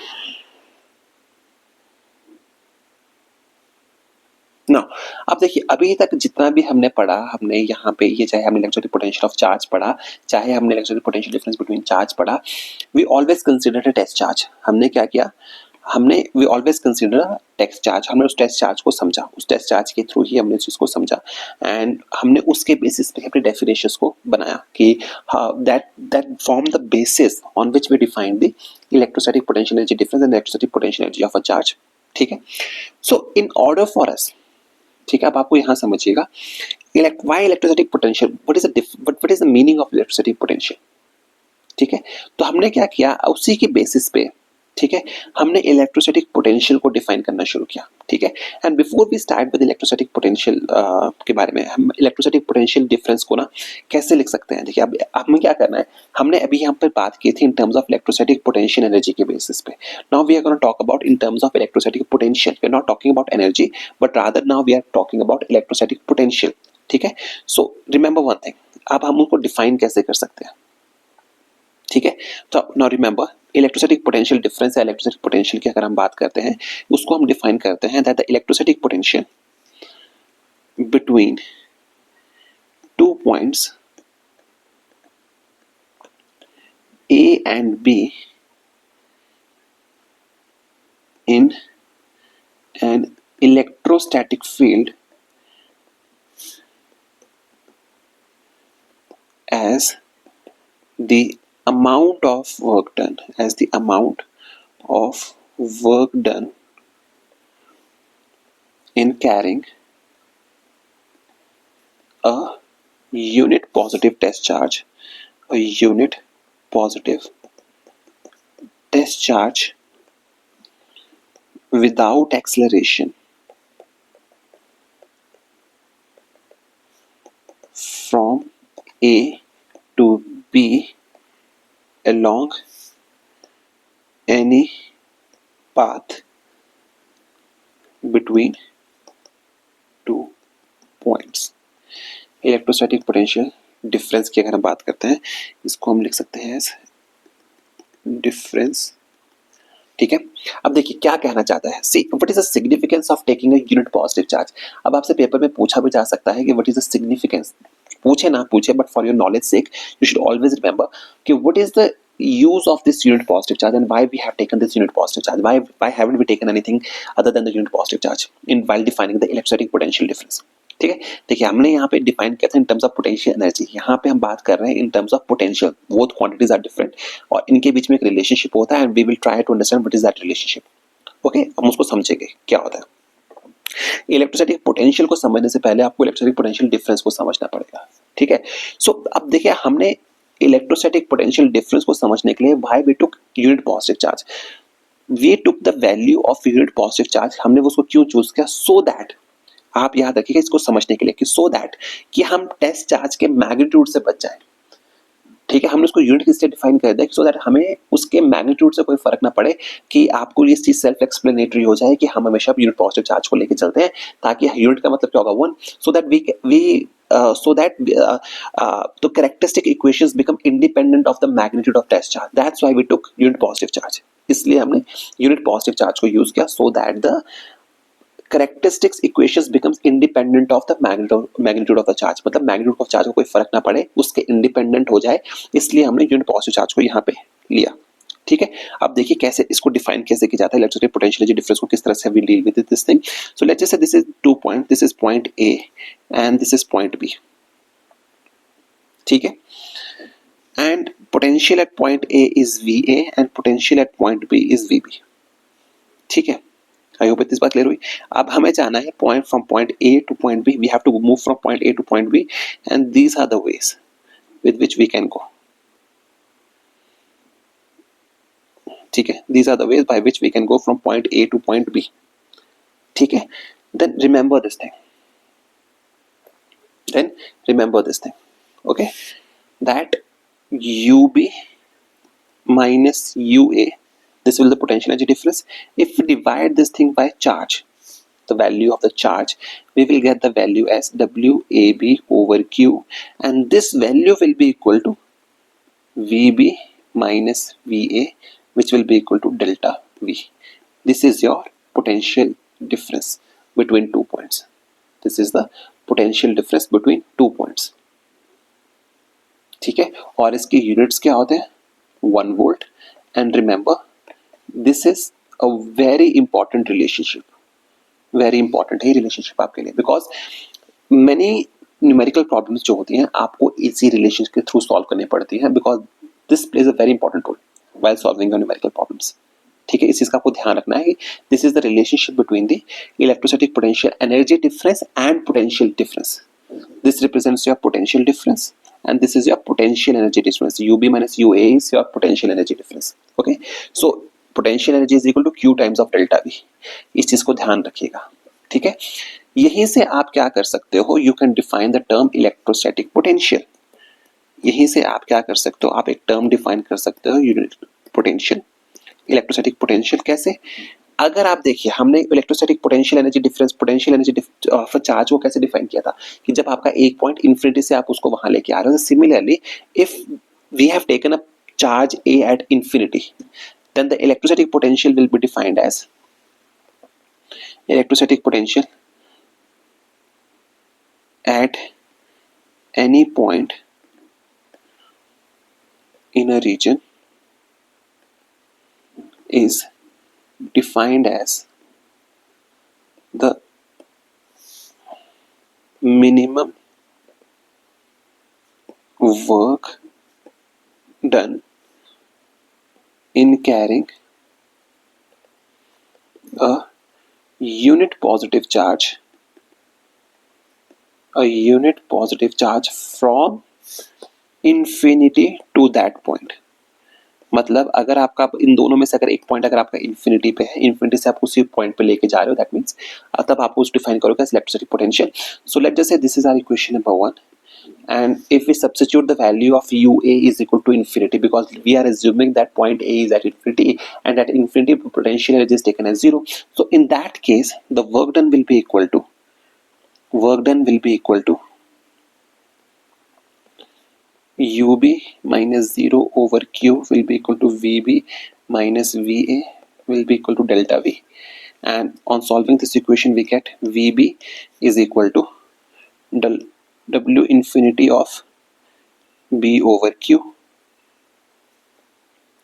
ना। अब देखिए, अभी तक जितना भी हमने पढ़ा, हमने यहाँ पे ये चाहे हमने इलेक्ट्रोस्टैटिक पोटेंशियल ऑफ चार्ज पढ़ा, चाहे हमने electrostatic potential difference between charge पढ़ा, we always consider a test charge. हमने क्या किया, we always consider test charge. हमने उस टेस्ट चार्ज को समझा, उस टेस्ट चार्ज के थ्रू ही हमने उस चीज को समझा, एंड हमने उसके बेसिस पे अपने डेफिनेशंस को बनाया कि that form the basis on which we define the electrostatic potential energy difference and electrostatic potential energy of a charge, ठीक है। So in order for us, ठीक है, अब आपको यहां समझिएगा why electrostatic potential, what is the meaning of electrostatic potential, ठीक है। तो हमने क्या किया, उसी के बेसिस पे, ठीक है, हमने इलेक्ट्रोस्टैटिक पोटेंशियल को डिफाइन करना शुरू किया, ठीक है। And before we start with electrostatic potential के बारे में, हम इलेक्ट्रोस्टैटिक पोटेंशियल डिफरेंस को ना कैसे लिख सकते हैं, देखिए अब हमें क्या करना है, हमने अभी यहाँ पर बात की थी in terms of electrostatic potential energy के बेसिस पे। Now we are gonna talk about in terms of electrostatic potential. We are not talking about energy, but rather now we are talking about electrostatic potential, ठीक है। So remember one thing, अब हम उनको define कैसे कर सकते हैं, ठीक है। तो now remember electrostatic potential difference या इलेक्ट्रोस्टैटिक पोटेंशियल की अगर हम बात करते हैं उसको हम डिफाइन करते हैं that the electrostatic potential between two points A and B in an electrostatic field as the amount of work done in carrying a unit positive test charge without acceleration from A to B along any path between two points. Electrostatic potential difference की अगर हम बात करते हैं इसको हम लिख सकते हैं एज डिफरेंस। ठीक है। अब देखिए क्या कहना चाहता है, see what is the significance of taking a unit positive charge. अब आपसे पेपर में पूछा भी जा सकता है कि व्हाट इज द सिग्निफिकेंस, पूछे ना पूछे but for your knowledge sake you should always remember कि what is the use of this unit positive charge and why we have taken this unit positive charge, why haven't we taken anything other than the unit positive charge in while defining the electrostatic potential difference। ठीक है। देखिए हमने यहाँ पे define किया था in terms of potential energy, यहाँ पे हम बात कर रहे हैं in terms of potential, both quantities are different और इनके बीच में एक रिलेशनशिप होता है and we will try to understand what is that relationship. Okay, हम उसको समझेंगे क्या होता है। इलेक्ट्रोस्टैटिक पोटेंशियल को समझने से पहले आपको इलेक्ट्रोस्टैटिक पोटेंशियल डिफरेंस को समझना पड़ेगा। ठीक है। सो अब देखिए हमने इलेक्ट्रोस्टैटिक पोटेंशियल डिफरेंस को समझने के लिए why we took unit positive charge, we took the value of unit positive charge. हमने उसको क्यों चूज किया, सो दैट आप याद रखिएगा इसको समझने के लिए कि सो दैट कि हम टेस्ट चार्ज के मैग्नीट्यूड से बच जाएं। ठीक है, हमने उसको यूनिट किससे डिफाइन कर दिया सो दैट हमें उसके मैग्नीट्यूड से कोई फर्क ना पड़े, कि आपको ये चीज सेल्फ एक्सप्लेनेटरी हो जाए कि हम हमेशा यूनिट पॉजिटिव चार्ज को लेके चलते हैं, ताकि यूनिट का मतलब क्या होगा 1, so that we so that the characteristic equations become independent of the magnitude of test charge. That's why we took unit positive charge. इसलिए हमने unit positive charge को यूज किया so that the characteristics equations becomes independent of the magnitude of the charge। मतलब magnitude of charge को कोई फर्क ना पड़े, उसके independent हो जाए, इसलिए हमने unit positive charge को यहाँ पे लिया। ठीक है। अब देखिए कैसे इसको डिफाइन कैसे किया जाता है, इलेक्ट्रोस्टैटिक पोटेंशियल एनर्जी डिफरेंस को किस तरह से we deal with this thing. So let's just say this is 2 point, this is point A and this is point B. ठीक है। And potential at point A is VA and potential at point B is VB। ठीक है, I hope इस बात clear हुई। अब हमें जाना है point from point A to point B, we have to move from point A to point B and these are the ways with which we can go. ठीक है, these are the ways by which we can go from point A to point B। ठीक है, then remember this thing, okay, that UB minus UA, this will the potential energy difference। If we divide this thing by charge, the value of the charge, we will get the value as WAB over Q, and this value will be equal to VB minus VA, which will be equal to delta V। This is your potential difference between 2 points। This is the potential difference between 2 points। ठीक है, और इसके units क्या होते हैं 1 volt। And remember this is a very important relationship, very important है relationship आपके लिए, बिकॉज मेनी न्यूमेरिकल प्रॉब्लम्स जो होती हैं आपको इसी रिलेशनशिप के थ्रू सॉल्व करनी पड़ती हैं, because this plays a very important role while solving your numerical problems। ठीक है, इस चीज का आपको ध्यान रखना है कि this is the relationship between the electrostatic potential energy difference and potential difference. This represents your potential difference and this is your potential energy difference। UB minus UA is your potential energy difference। okay, so potential energy is equal to Q times of delta V। इस चीज को ध्यान रखिएगा। ठीक है, यहीं से आप क्या कर सकते हो, you can define the term electrostatic potential। यहीं से आप क्या कर सकते हो, आप एक टर्म डिफाइन कर सकते हो यूनिट पोटेंशियल, इलेक्ट्रोस्टैटिक पोटेंशियल। कैसे, अगर आप देखिए हमने electrostatic potential energy difference, potential energy of charge को कैसे डिफाइन किया था कि जब आपका एक पॉइंट इन्फिनिटी से आप उसको वहां लेके आ रहे हो। Similarly if we have taken a charge A at infinity, then the electrostatic potential will be defined as electrostatic potential at any point in a region is defined as the minimum work done in carrying a unit positive charge from infinity to that point. मतलब अगर आपका इन दोनों में से अगर एक point अगर आपका इन्फिनिटी पे है, इन्फिनिटी से आप उसी पॉइंट पे लेके जा रहे हो, दैट मींस तब आपको उस डिफाइन करोगे as electrostatic potential. So let just say this is our equation number 1, and if we substitute the value of UA is equal to infinity, because we are assuming that point A is at infinity, and at infinity potential energy is taken as 0, so in that case the work done will be equal to UB minus 0 over Q will be equal to VB minus VA will be equal to delta V, and on solving this equation we get VB is equal to W infinity of B over Q.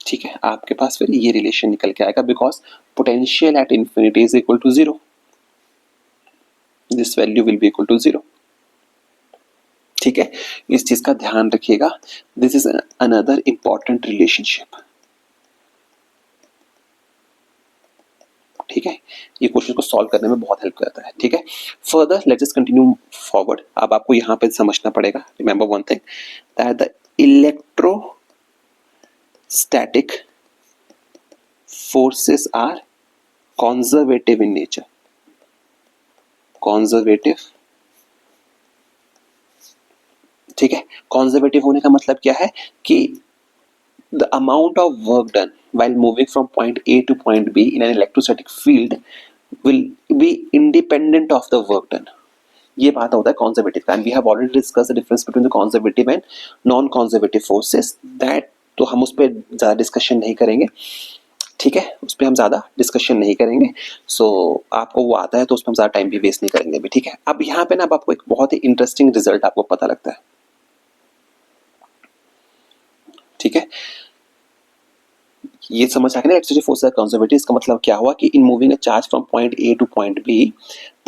ठीक है, आपके पास फिर ये relation निकल के आएगा because potential at infinity is equal to 0, this value will be equal to 0. ठीक है, इस चीज का ध्यान रखिएगा. This is another important relationship. ठीक है, ये क्वेश्चन को सॉल्व करने में बहुत हेल्प करता है. ठीक है, further let's just continue forward. अब आपको यहाँ पे समझना पड़ेगा, remember one thing, that the electrostatic forces are conservative in nature. Conservative, ठीक है, कंजर्वेटिव होने का मतलब क्या है कि the amount of work done while moving from point A to point B in an electrostatic field will be independent of the work done. ये बात होता है conservative का, and we have already discussed the difference between the conservative and non-conservative forces. That तो हम उस पर ज़्यादा डिस्कशन नहीं करेंगे. ठीक है, उस पर हम ज़्यादा डिस्कशन नहीं करेंगे. सो आपको वो आता है तो उस पर हम ज़्यादा टाइम भी वेस्ट नहीं करेंगे भी. ठीक है, अब यहाँ पे ना अब आपको एक बहुत ही इंटरेस्टिंग रिजल्ट आपको पता लगता है. ठीक है, ये समझ आ गया ना, इलेक्ट्रिसिटी फोर्स आर कंजर्वेटिव. इसका मतलब क्या हुआ कि in moving a charge from point A to point be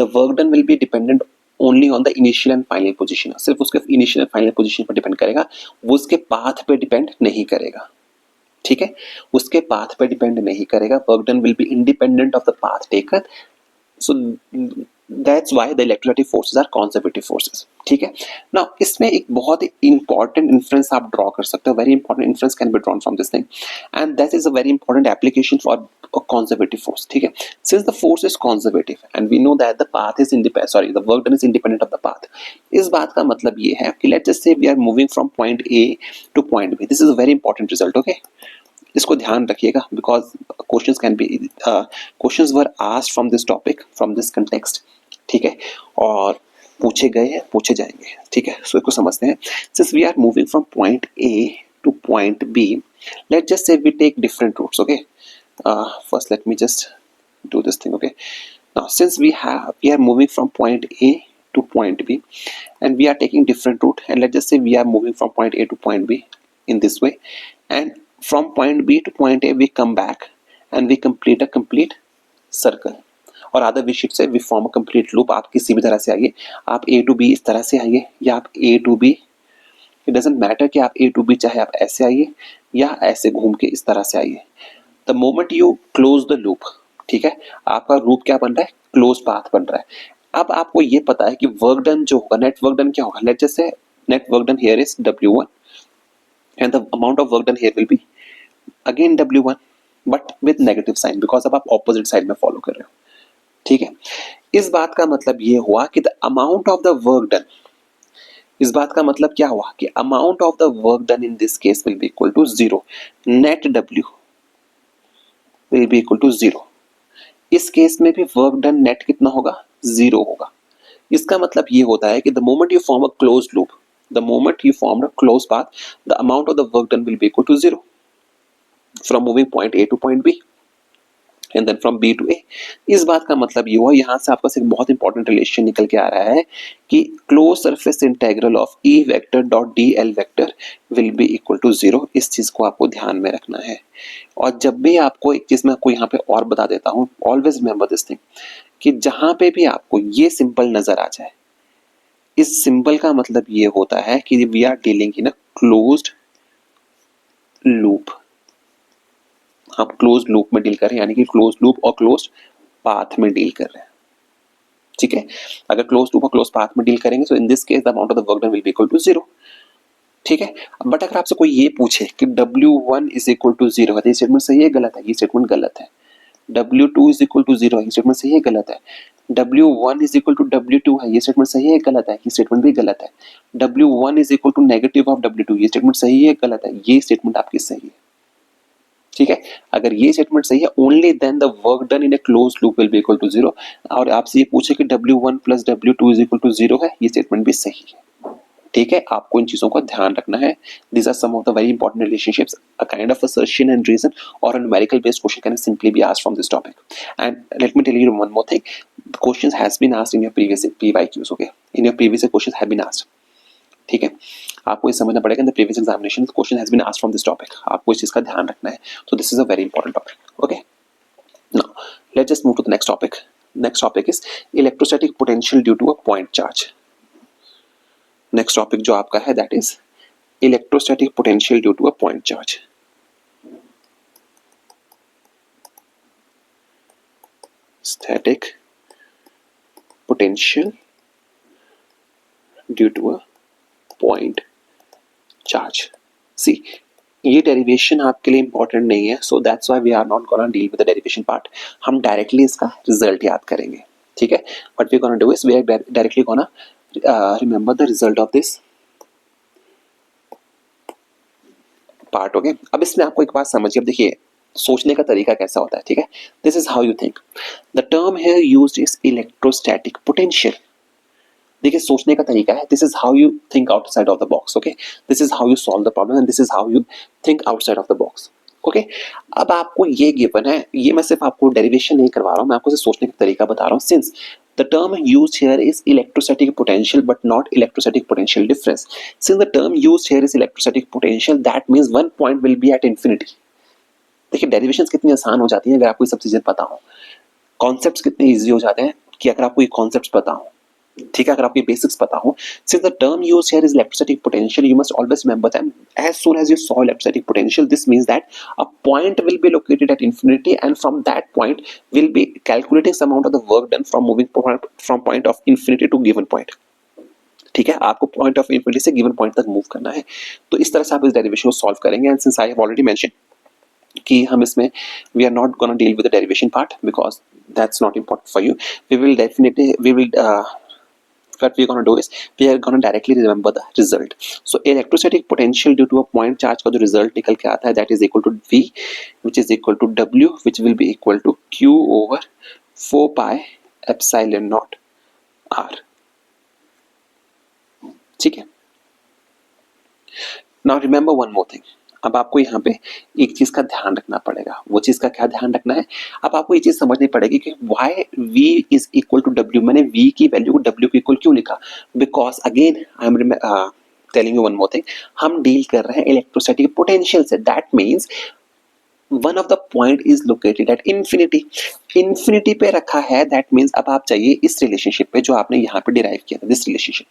the work done will be dependent only on the initial and final position. सिर्फ उसके इनिशियल एंड फाइनल पोजीशन पर depend करेगा, वो उसके पाथ पे डिपेंड नहीं करेगा. ठीक है, उसके पाथ पे डिपेंड नहीं करेगा. Work done will be independent of the path taken. So that's why the electrostatic forces are conservative forces. ठीक है, नाउ इसमें एक बहुत ही इंपॉर्टेंट इन्फ्रेंस आप ड्रॉ कर सकते हो. Very important inference can be drawn from this thing, and that is a very important application for a conservative force. ठीक है, since the force is conservative and we know that the path is independent, the work done is independent of the path. इस बात का मतलब ये है कि let's just say we are moving from point A to point B. This is a very important result. Okay, इसको ध्यान रखिएगा because questions were asked from this topic, from this context. ठीक है, और पूछे गए हैं, पूछे जाएंगे. ठीक है, सो इसको समझते हैं. Since we are moving from point A to point B, let's just say we take different routes. Okay, first let me just do this thing. Okay, now since we are moving from point A to point B and we are taking different route, and let's just say we are moving from point A to point B in this way, and from point B to point A we come back and we complete a complete circle, or rather we should say we form a complete loop. आप किसी भी तरह से आइए, आप A to B इस तरह से आइए या आप A to B, it doesn't matter कि आप A to B चाहे आप ऐसे आइए या ऐसे घूम के इस तरह से आइए. The moment you close the loop, ठीक है, आपका लूप क्या बन रहा है, क्लोज पाथ बन रहा है. अब आपको ये पता है कि वर्क डन जो होगा, नेट वर्क डन क्या होगा. लेट्स जस्ट से net work done here is W1 and the amount of work done here will be again W1 but with negative sign because अब आप opposite side में follow कर रहे हो. ठीक है, इस बात का मतलब ये हुआ कि the amount of the work done, इस बात का मतलब क्या हुआ कि amount of the work done in this case will be equal to 0. net W will be equal to 0. इस केस में भी वर्क डन नेट कितना होगा, 0 होगा. इसका मतलब ये होता है कि the moment you form a closed path, the amount of the work done will be equal to 0. From moving point A to point B and then from B to A. इस बात का मतलब ये हुआ, यहाँ से आपका एक बहुत इंपॉर्टेंट रिलेशन निकल के आ रहा है कि close surface integral of E vector dot D L vector will be equal to 0। इस चीज को आपको ध्यान में रखना है। और जब भी आपको एक चीज मैं आपको यहाँ पे और बता देता हूँ, ऑलवेज रिमेंबर दिस थिंग, कि जहां पे भी आपको ये सिंबल नजर आ जाए, इस सिंबल का मतलब ये होता है कि we are dealing in a closed loop. आप क्लोज लूप में डील कर रहे हैं, यानी कि क्लोज लूप और क्लोज पाथ में डील कर रहे हैं। ठीक है, अगर क्लोज लूप और क्लोज पाथ में डील करेंगे तो in this case the amount of the work done will be equal to 0। ठीक है, बट अगर आपसे कोई ये पूछे कि W1 इज इक्वल टू 0 है, तो ये स्टेटमेंट सही है गलत है? ये स्टेटमेंट गलत है। W2 इज इक्वल टू 0 है, ये स्टेटमेंट सही है गलत है। W1 is equal to W2 है, ये स्टेटमेंट सही है गलत है? ये स्टेटमेंट भी गलत है। W1 is equal to negative of W2, ये स्टेटमेंट सही है गलत है? ये स्टेटमेंट आपकी सही है। ठीक है, अगर ये स्टेटमेंट सही है, only then the work done in a close loop will be equal to 0। और आपसे ये पूछे कि W1 plus W2 is equal to 0 है, ये स्टेटमेंट भी सही है। ठीक है, आपको इन चीजों का ध्यान रखना है। These are some of the very important relationships. A kind of assertion and reason or a numerical based question can simply be asked from this topic. And let me tell you one more thing. The questions has been asked in your previous PYQs. Okay, in your previous questions have been asked. ठीक है, आपको ये समझना पड़ेगा, in the previous examination question has been asked from this topic. आपको इस चीज का ध्यान रखना है। तो this is a very important topic. Okay, now let's just move to the next topic. Next topic is electrostatic potential due to a point charge. Next topic जो आपका है that is electrostatic potential due to a point charge. Static potential due to a point charge. सी, ये derivation आपके लिए important नहीं है, so that's why we are not gonna deal with the derivation part. हम directly इसका result याद करेंगे। ठीक है, what we gonna do is we are directly gonna remember the result of this part. Okay, अब इसमें आपको एक बात समझिए। अब देखिए सोचने का तरीका कैसा होता है। ठीक है, this is how you think. The term here used is electrostatic potential. देखिए सोचने का तरीका है, this is how you think outside of the box. Okay, this is how you solve the problem and this is how you think outside of the box. Okay, अब आपको ये given है, ये मैं सिर्फ आपको डेरिवेशन नहीं करवा रहा हूँ, मैं आपको सिर्फ सोचने का तरीका बता रहा हूँ। Since the term used here is electrostatic potential but not electrostatic potential difference, since the term used here is electrostatic potential, that means one point will be at infinity. देखिए डेरिवेशंस कितनी आसान हो जाती हैं अगर आपको ये सब चीजें पता हो। कॉन्सेप्ट्स कितने इजी हो जाते हैं कि अगर आपको ये कॉन्सेप्ट्स पता हो। ठीक है, अगर आपको बेसिक्स पता हो। Since the term used here is electrostatic potential, you must always remember that as soon as you saw electrostatic potential, this means that a point will be located at infinity, and from that point will be calculating some amount of the work done from moving from point of infinity to given point. ठीक है, आपको point of infinity से given point तक move करना है। तो इस तरह से आप इस डेरिवेशन को सॉल्व करेंगे। And since I have already mention कि हम इसमें we are not gonna deal with the derivation part because that's not important for you. We will what we're going to do is we are going to directly remember the result. So electrostatic potential due to a point charge का जो result निकल के आता है that is equal to V, which is equal to W, which will be equal to Q over 4 pi epsilon naught R. ठीक है, now remember one more thing. अब आपको यहाँ पे एक चीज का ध्यान रखना पड़ेगा। वो चीज का क्या ध्यान रखना है? अब आपको ये चीज समझनी पड़ेगी कि why V is equal to W। मैंने V की वैल्यू को W के इक्वल क्यों लिखा? Because again I am telling you one more thing, हम डील कर रहे हैं इलेक्ट्रोस्टैटिक पोटेंशियल से। That means one of the point is located at infinity. Infinity पे रखा है, दैट मीन्स अब आप चाहिए इस रिलेशनशिप पे जो आपने यहाँ पे डिराइव किया था, दिस रिलेशनशिप।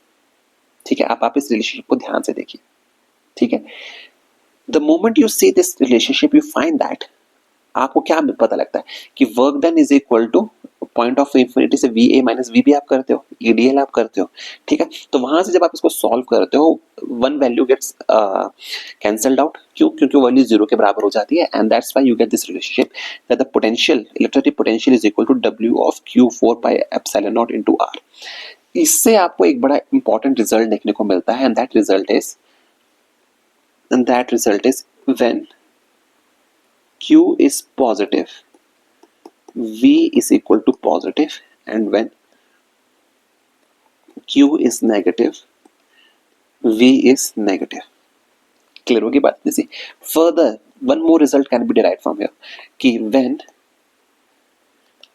ठीक है, आप इस रिलेशनशिप को ध्यान से देखिए। ठीक है, the moment you see this relationship you find that आपको क्या पता लगता है कि work done is equal to point of infinity से V A minus V B आप करते हो, ईडीएल आप करते हो। ठीक है, तो वहां से जब आप इसको सॉल्व करते हो one value gets cancelled out. क्यों? क्योंकि वैल्यू जीरो के बराबर हो जाती है and that's why you get this relationship that the potential electrostatic potential is equal to W of q 4 pi epsilon naught into r. इससे आपको एक बड़ा इंपॉर्टेंट रिजल्ट देखने को मिलता है and that result is when Q is positive, V is equal to positive, and when Q is negative, V is negative. Clear होगी बात? जैसे further one more result can be derived from here कि when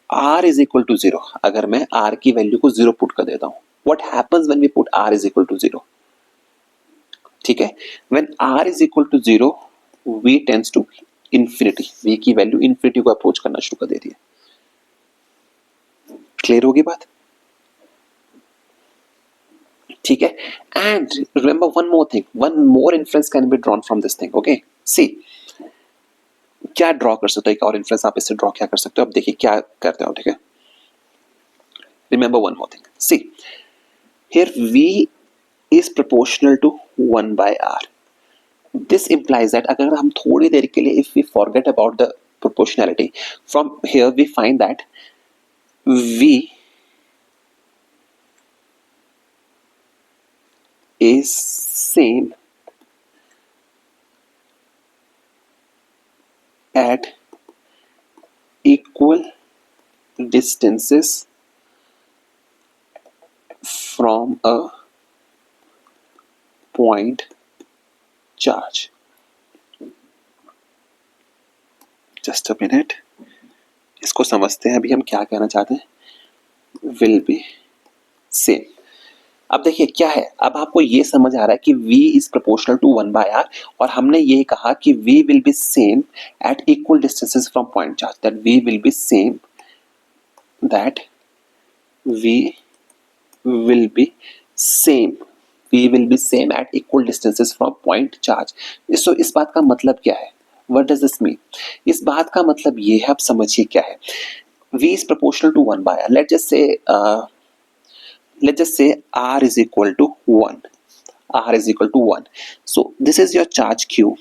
r is equal to 0, अगर मैं r की value को 0 put कर देता हूं, what happens when we put r is equal to 0? ठीक है, when r is equal to 0 v tends to infinity, v की वैल्यू इंफिनिटी को अप्रोच करना शुरू कर देती है। क्लियर होगी बात? ठीक है, and remember one more thing, one more inference can be drawn from this thing. Okay, see क्या ड्रॉ कर सकते हो, एक और इन्फ्रेंस आप इससे ड्रॉ क्या कर सकते हो, अब देखिए क्या करते हो। ठीक है, remember one more thing, see here v is proportional to 1 by r. This implies that अगर हम थोड़ी देर के लिए if we forget about the proportionality, from here we find that v is same at equal distances from a point charge. Just a minute, इसको समझते हैं अभी हम क्या कहना चाहते हैं, will be same। अब देखिए क्या है, अब आपको ये समझ आ रहा है कि v is proportional to 1 by r, और हमने ये कहा कि v will be same at equal distances from point charge, that v will be same, that v will be same, v will be same at equal distances from point charge। so इस बात का मतलब क्या है, what does this mean? इस बात का मतलब ये है, आप समझिए क्या है, v is proportional to 1 by r, let's just say r is equal to 1, r is equal to 1, so this is your charge q,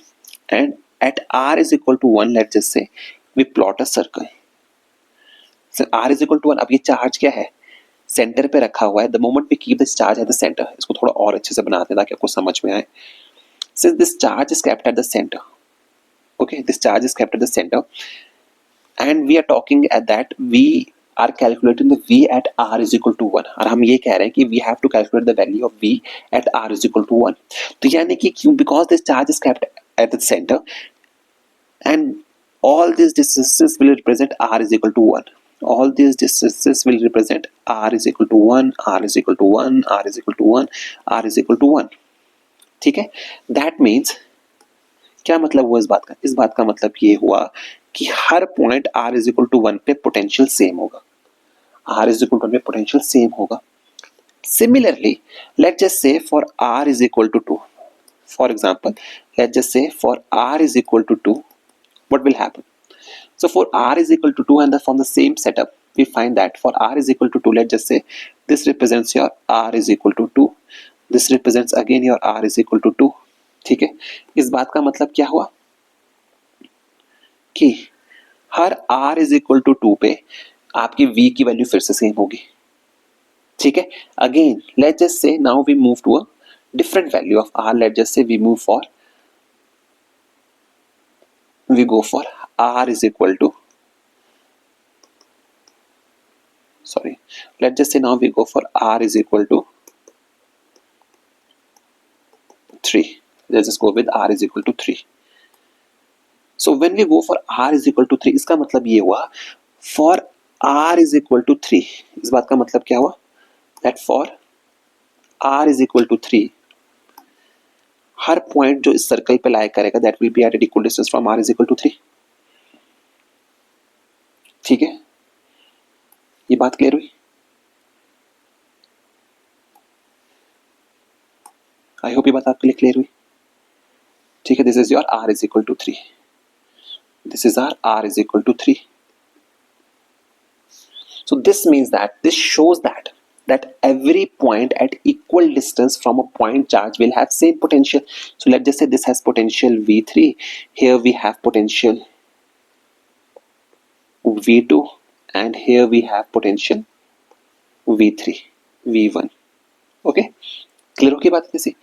and at r is equal to 1 let's just say we plot a circle, so r is equal to 1, अब ये charge क्या है, centre पे रखा हुआ है, the moment we keep this charge at the centre, इसको थोड़ा और अच्छे से बनाते हैं ताकि आपको समझ में आए। Since this charge is kept at the centre, okay, this charge is kept at the centre and we are talking at that we are calculating the v at r is equal to 1, और हम ये कह रहे हैं कि we have to calculate the value of v at r is equal to 1। तो यानी कि क्यों, because this charge is kept at the centre and all these distances will represent r is equal to 1, all these distances will represent r is equal to 1, r is equal to 1, r is equal to 1, r is equal to 1। ठीक है, that means क्या मतलब हुआ इस बात का, इस बात का मतलब ये हुआ कि हर point r is equal to 1 पे पोटेंशियल सेम होगा, r is equal to 1 पे पोटेंशियल सेम होगा। Similarly, let's just say for r is equal to 2, for example let's just say for r is equal to 2, what will happen? So for r is equal to 2, and from the same setup we find that for r is equal to 2, let's just say this represents your r is equal to 2, this represents again your r is equal to 2। ठीक है, इस बात का मतलब क्या हुआ कि हर r is equal to 2 पे आपकी v की वैल्यू फिर से सेम होगी। ठीक है, again let's just say now we move to a different value of r, let's just say we go for r is equal to, sorry, let's just say now we go for r is equal to 3, let's just go with r is equal to 3। so when we go for r is equal to 3, इसका मतलब ये हुआ for r is equal to 3, इस बात का मतलब क्या हुआ, that for r is equal to 3 her point जो इस सर्कल पे लाया करेगा that will be at an equal distance from r is equal to 3। ठीक है, ये बात क्लियर हुई? आई होप ये बात आपके लिए क्लियर हुई। ठीक है, this is your r is equal to 3, this is our r is equal to 3। so this means that this shows that every point at equal distance from a point charge will have same potential। so let's just say this has potential v3, here we have potential v2, and here we have potential v3 v1। Okay, clear होगी बात कैसी?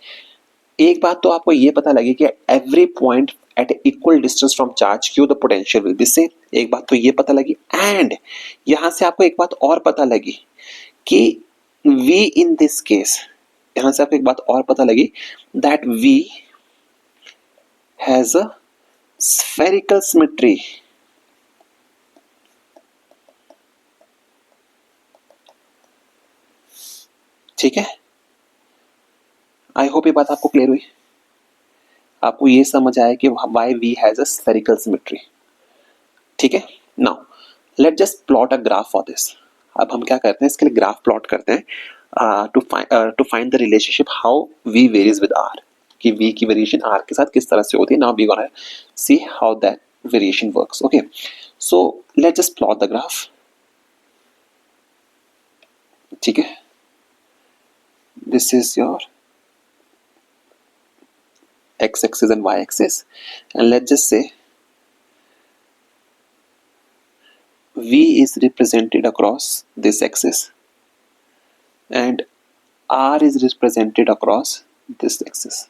एक बात तो आपको ये पता लगी कि every point at equal distance from charge q the potential will be same, एक बात तो ये पता लगी, एंड यहां से आपको एक बात और पता लगी कि v इन दिस केस, यहां से आपको एक बात और पता लगी that v has a spherical symmetry, ठीक है। आई होप ये बात आपको क्लियर हुई, आपको ये समझ आया कि why we has a spherical symmetry, ठीक है। Now let just plot a graph for this. अब हम क्या करते हैं, इसके लिए ग्राफ प्लॉट करते हैं to find the relationship how V varies with r, कि v की वेरिएशन r के साथ किस तरह से होती है। Now we gonna see how that variation works. Okay, so let just plot the graph, ठीक है। This is your x axis and y axis, and let's just say v is represented across this axis and r is represented across this axis.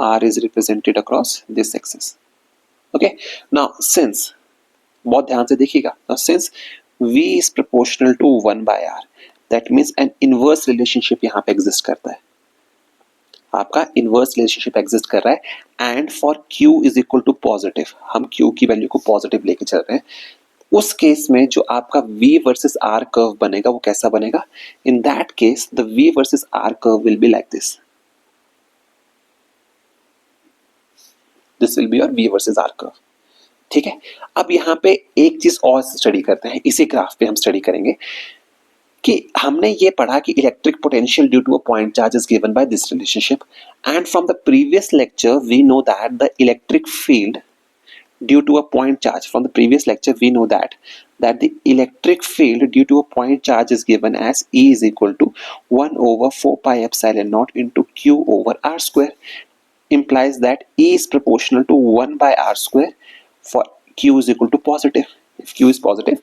R is represented across this axis. Okay, now since, बहुत ध्यान से देखिएगा, now since v is proportional to 1 by r, that means an inverse relationship यहाँ पे exist करता है, आपका inverse relationship exist कर रहा है। And for q is equal to positive, हम q की वैल्यू को पॉजिटिव लेके चल रहे हैं, उस केस में जो आपका v वर्सेस r कर्व बनेगा वो कैसा बनेगा? इन that case the v versus r curve will be like this, this will be your v versus r curve, ठीक है। अब यहाँ पे एक चीज और स्टडी करते हैं, इसी ग्राफ पे हम स्टडी करेंगे कि हमने ये पढ़ा कि electric potential due to a point charge is given by this relationship, and from the previous lecture we know that the electric field due to a point charge, from the previous lecture we know that the electric field due to a point charge is given as E is equal to 1 over 4 pi epsilon naught into Q over R square, implies that E is proportional to 1 by R square for Q is equal to positive, if Q is positive,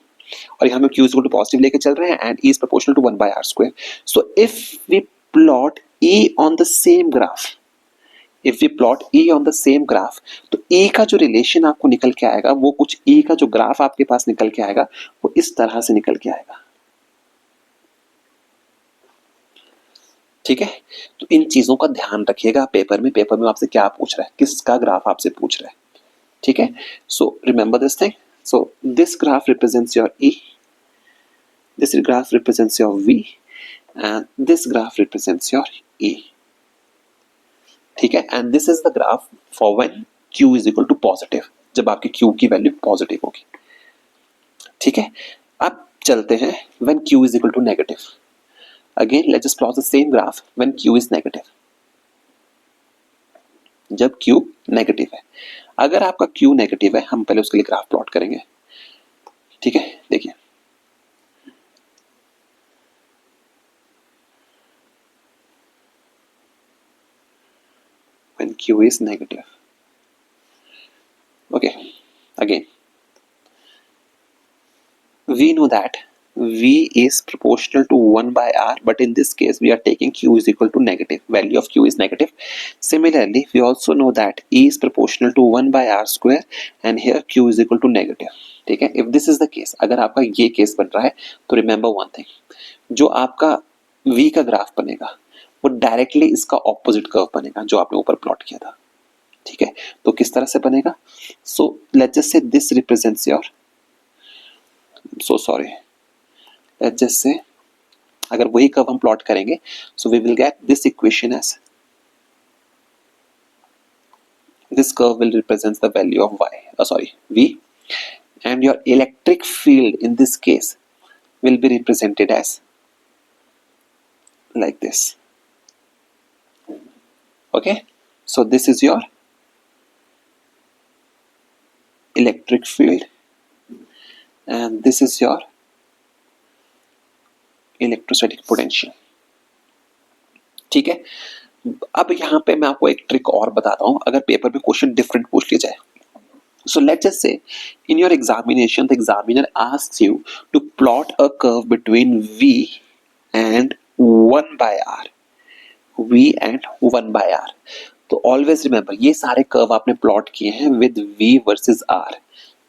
और यहाँ में Q is equal to positive लेके चल रहे हैं, and E is proportional to 1 by R square. So if we plot E on the same graph, if we plot E on the same graph, तो E का जो relation आपको निकल के आएगा वो कुछ, E का जो ग्राफ आपके पास निकल के आएगा वो इस तरह से निकल के आएगा, ठीक है। तो इन चीजों का ध्यान रखिएगा पेपर में आपसे क्या पूछ रहा है, किसका ग्राफ आपसे पूछ रहा है, ठीक है। So remember this thing, so this graph represents your E, this graph represents your V and this graph represents your E, ठीक है। And this is the graph for when Q is equal to positive, जब आपकी Q की value positive होगी, ठीक है। अब चलते हैं when Q is equal to negative. Again let's just plot the same graph when Q is negative, जब Q नेगेटिव है। अगर आपका Q नेगेटिव है, हम पहले उसके लिए ग्राफ प्लॉट करेंगे, ठीक है। देखिए when Q is negative. Okay, again we know that V is proportional to 1 by R, but in this case we are taking Q is equal to negative, value of Q is negative. Similarly we also know that E is proportional to 1 by R square and here Q is equal to negative, ठीक है। if this is the case, अगर आपका ये case बन रहा है तो remember one thing, जो आपका V का ग्राफ बनेगा वो डायरेक्टली इसका ऑपोजिट कर्व बनेगा जो आपने ऊपर प्लॉट किया था, ठीक है। तो किस तरह से बनेगा? So let's just say this represents your, so sorry, let's just say अगर वही कर्व हम प्लॉट करेंगे, so we will get this equation as, this curve will represent the value of y, sorry V, and your electric field in this case will be represented as like this, okay. So this is your electric field and this is your electrostatic potential, ठीक है। अब यहाँ पे मैं आपको एक trick और बताता हूँ, अगर पेपर पे क्वेश्चन डिफरेंट पूछ लिया जाए। So let's just say in your examination the examiner asks you to plot a curve between V and 1 by R, V and 1 by R. तो always remember ये सारे कर्व आपने प्लॉट किए हैं with V versus R.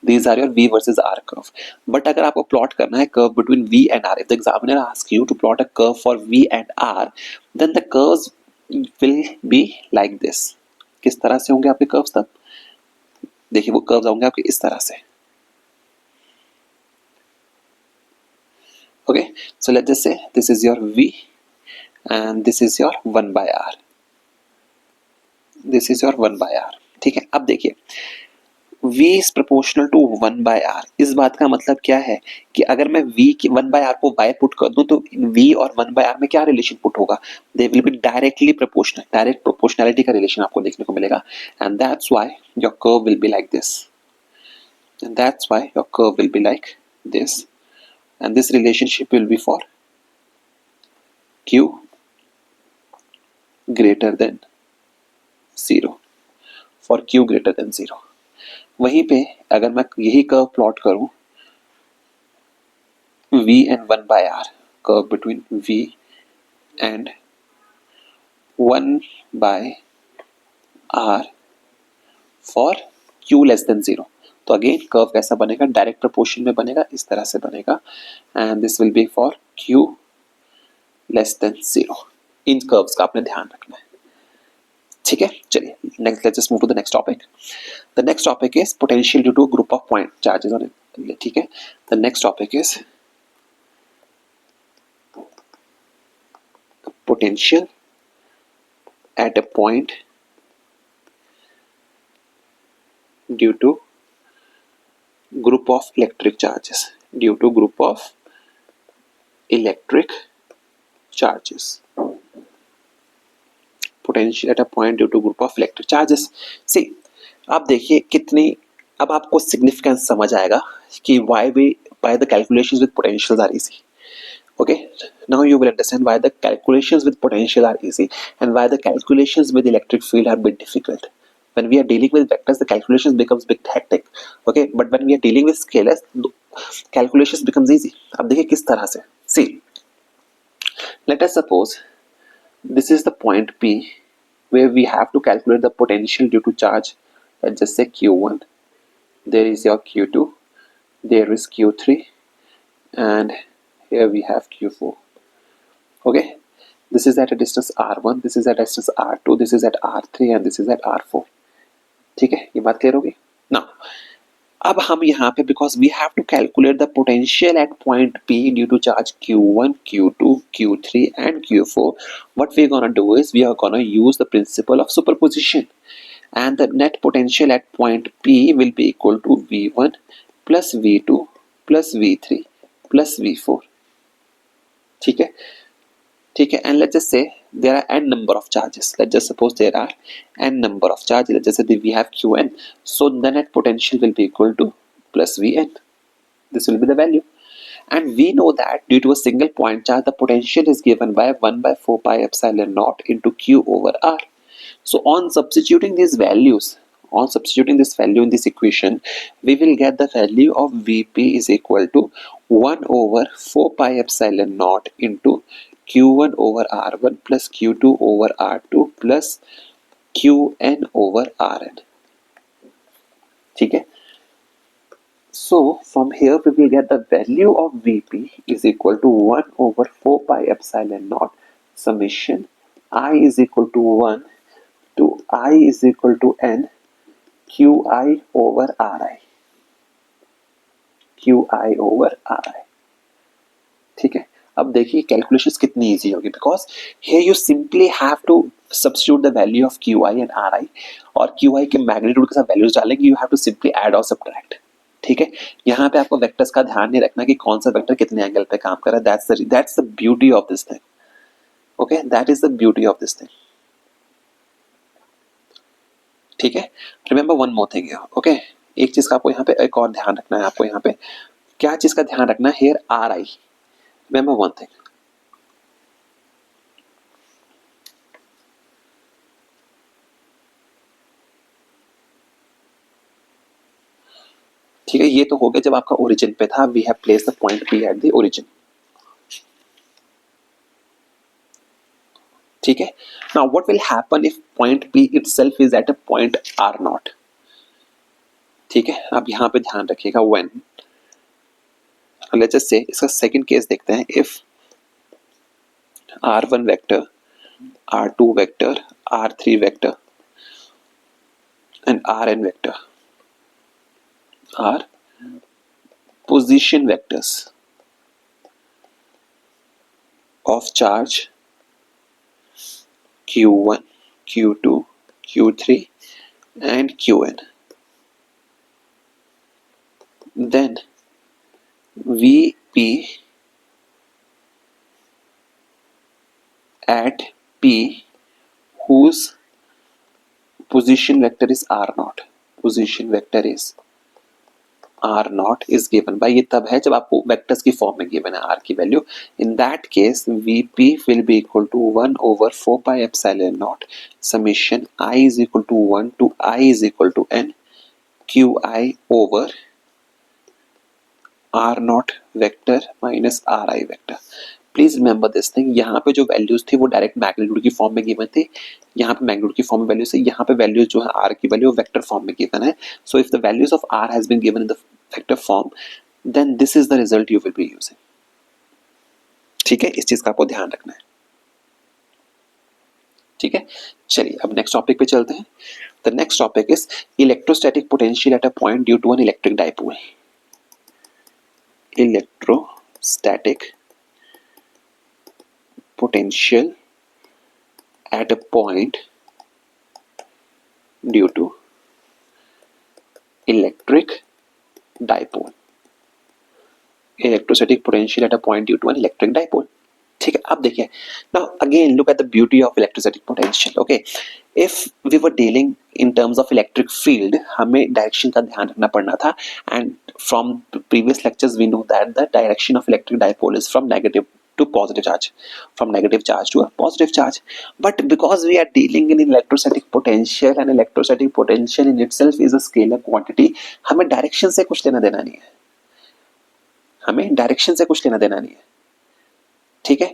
These are your V versus R curve. But अगर आपको plot करना है curve between V and R, if the examiner asks you to plot a curve for V and R, then the curves will be like this. किस तरह से होंगे आपके curves तब? देखिए वो कर्व्स होंगे आपके इस तरह से। Okay, so let's just say this is your v and this is your 1/r, this is your 1/r। ठीक है, अब देखिए v is proportional to 1/r, इस बात का मतलब क्या है कि अगर मैं v की 1/r को y पुट कर दूं तो v और 1/r में क्या रिलेशन पुट होगा, दे will be directly proportional, direct proportionality का रिलेशन आपको देखने को मिलेगा, and that's why your curve will be like this, and that's why your curve will be like this, and this relationship will be for q greater than 0, for q greater than 0। वहीं पे अगर मैं यही curve plot करूं v and 1/r, curve between v and 1/r for q less than 0, तो again curve कैसा बनेगा, direct proportion में बनेगा, इस तरह से बनेगा, and this will be for q less than 0। इन कर्व्स का आपने ध्यान रखना है। ठीक है, चलिए next, let's just move to the next topic. The next topic is potential due to group of point charges on it. ठीक है, the next topic is potential at a point due to group of electric charges, due to group of electric charges, potential at a point due to group of electric charges। See, आप देखिए कितनी, अब आपको significance समझ आएगा कि why the calculations with potentials are easy। Okay, now you will understand why the calculations with potential are easy and why the calculations with electric field are bit difficult। When we are dealing with vectors, the calculations becomes bit hectic, okay, but when we are dealing with scalars, calculations becomes easy। अब देखिए किस तरह से, see, let us suppose this is the point P where we have to calculate the potential due to charge, let's just say Q1, there is your Q2, there is Q3, and here we have Q4। okay, this is at a distance r1, this is at a distance r2, this is at r3 and this is at r4। ठीक है, ये बात clear होगी। Now अब हम यहाँ पे, because we have to calculate the potential at point P due to charge Q1, Q2, Q3 and Q4, what we are gonna do is we are gonna use the principle of superposition, and the net potential at point P will be equal to V1 plus V2 plus V3 plus V4। ठीक है, ठीक है, and let's just say there are n number of charges, let's just suppose there are n number of charges, let's just say we have Qn, so the net potential will be equal to plus Vn, this will be the value, and we know that due to a single point charge the potential is given by 1 by 4 pi epsilon naught into Q over R। So on substituting these values, on substituting this value in this equation, we will get the value of Vp is equal to 1 over 4 pi epsilon naught into Q1 over R1 plus Q2 over R2 plus Qn over Rn। ठीक है, so from here we will get the value of Vp is equal to 1 over 4 pi epsilon naught summation I is equal to 1 to I is equal to n Qi over Ri, Qi over Ri। ठीक है, अब देखिए calculations कितनी easy होगी, because here you simply have to substitute the value of Qi and Ri, और Qi के magnitude के साथ वैल्यूज डालेंगे, you have to simply add और सब्ट्रैक्ट। ठीक है, यहाँ पे आपको वेक्टर्स का ध्यान नहीं रखना कि कौन सा वेक्टर कितने एंगल पे काम कर रहा है, that's the beauty of this thing. Okay, that is the beauty of this thing. ठीक है, remember one more thing, okay, एक चीज का आपको यहाँ पे एक और ध्यान रखना है, आपको यहाँ पे क्या चीज का ध्यान रखना है, here Ri, remember one thing, ठीक है, ये तो हो गया जब आपका ओरिजिन पे था, we have placed the point P at the origin. ठीक है, now what will happen if point P itself is at a point R0। ठीक है, अब यहाँ पे ध्यान रखिएगा, व्हेन, लेट्स जस्ट से इसका सेकंड केस देखते हैं, if R1 vector, R2 vector, R3 vector and Rn vector are position vectors of charge q1, q2, q3 and qn. Then vp at p whose position vector is r naught, position vector is r naught is given by, ये तब है जब आपको vectors की form में given है r की value. In that case vp will be equal to 1 over 4 pi epsilon naught summation I is equal to 1 to I is equal to n qi over r naught vector minus ri vector. Please remember this thing, यहाँ पे जो values थी वो direct magnitude की form में given थे, यहाँ पे मैग्नीट्यूड की फॉर्म में वैल्यूज है, यहाँ पे वैल्यूज जो है r की वैल्यू वेक्टर फॉर्म में गिवन है. So if the values of r has been given in the vector form then this is the result you will be using. ठीक है, इस चीज का आपको ध्यान रखना है. ठीक है, चलिए अब नेक्स्ट टॉपिक पे चलते हैं. The next topic is electrostatic potential at a point due to an electric dipole. Electrostatic potential at a point due to electric dipole. Electrostatic potential at a point due to an electric dipole. ठीक है, अब देखिए. Now again look at the beauty of electrostatic potential. Okay, if we were dealing in terms of electric field, हमें direction का ध्यान रखना पड़ना था. And from previous lectures we know that the direction of electric dipole is from negative to positive charge, from negative charge to a positive charge. But because we are dealing in electrostatic potential and electrostatic potential in itself is a scalar quantity, हमें direction से कुछ लेना देना नहीं है, हमें direction से कुछ लेना देना नहीं है. ठीक है,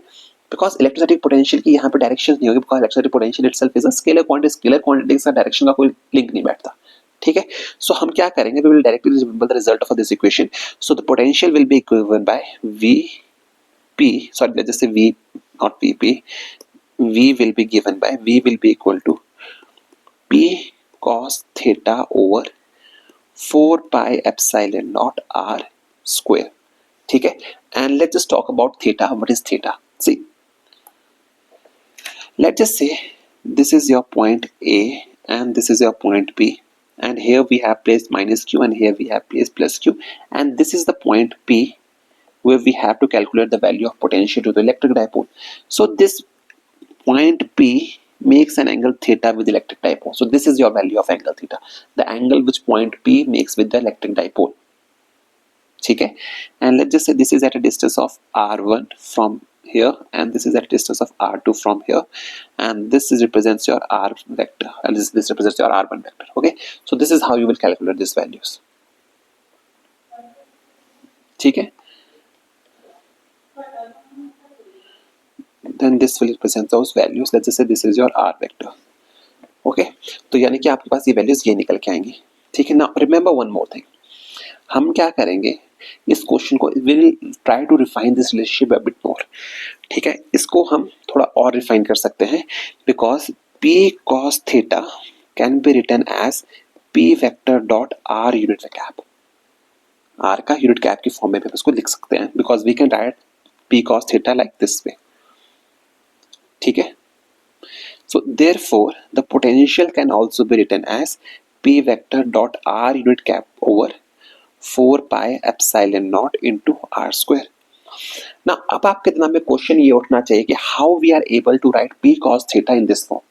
बिकॉज इलेक्ट्रोस्टैटिक पोटेंशियल की यहाँ पे डायरेक्शन नहीं होगी, because electrostatic potential itself is a scalar quantity. Scalar quantity के साथ डायरेक्शन का कोई लिंक नहीं बैठता. ठीक है, सो हम क्या करेंगे, we will directly remember the result of this equation. So the potential will be given by V P, sorry, let's just say V, not VP. V will be given by, V will be equal to P cos theta over 4 pi epsilon naught R square. ठीक है, and let's just talk about theta. What is theta? See, let's just say this is your point A and this is your point B, and here we have placed minus Q and here we have placed plus Q, and this is the point P where we have to calculate the value of potential to the electric dipole. So this point P makes an angle theta with the electric dipole. So this is your value of angle theta, the angle which point P makes with the electric dipole. ठीक है, and let's just say this is at a distance of r1 from here and this is at a distance of r2 from here, and this is represents your r vector and this represents your r1 vector. Okay, so this is how you will calculate these values. ठीक है, then this will represent those values. Let's just say this is your r vector. Okay, तो यानी कि आपके पास ये values ये निकल के आएंगी. ठीक है, now remember one more thing, हम क्या करेंगे इस क्वेश्चन को, will try to refine this relationship a bit more. ठीक है, इसको हम थोड़ा और रिफाइन कर सकते हैं, because p cos theta can be written as p vector dot r unit cap. r का यूनिट कैप की फॉर्म में भी इसको लिख सकते हैं, because we can write p cos theta like this way. ठीक है, so therefore the potential can also be written as p vector dot r unit cap over 4 pi epsilon naught into r square. Now अब आपके दिमाग में question ये उठना चाहिए कि how we are able to write p cos theta in this form,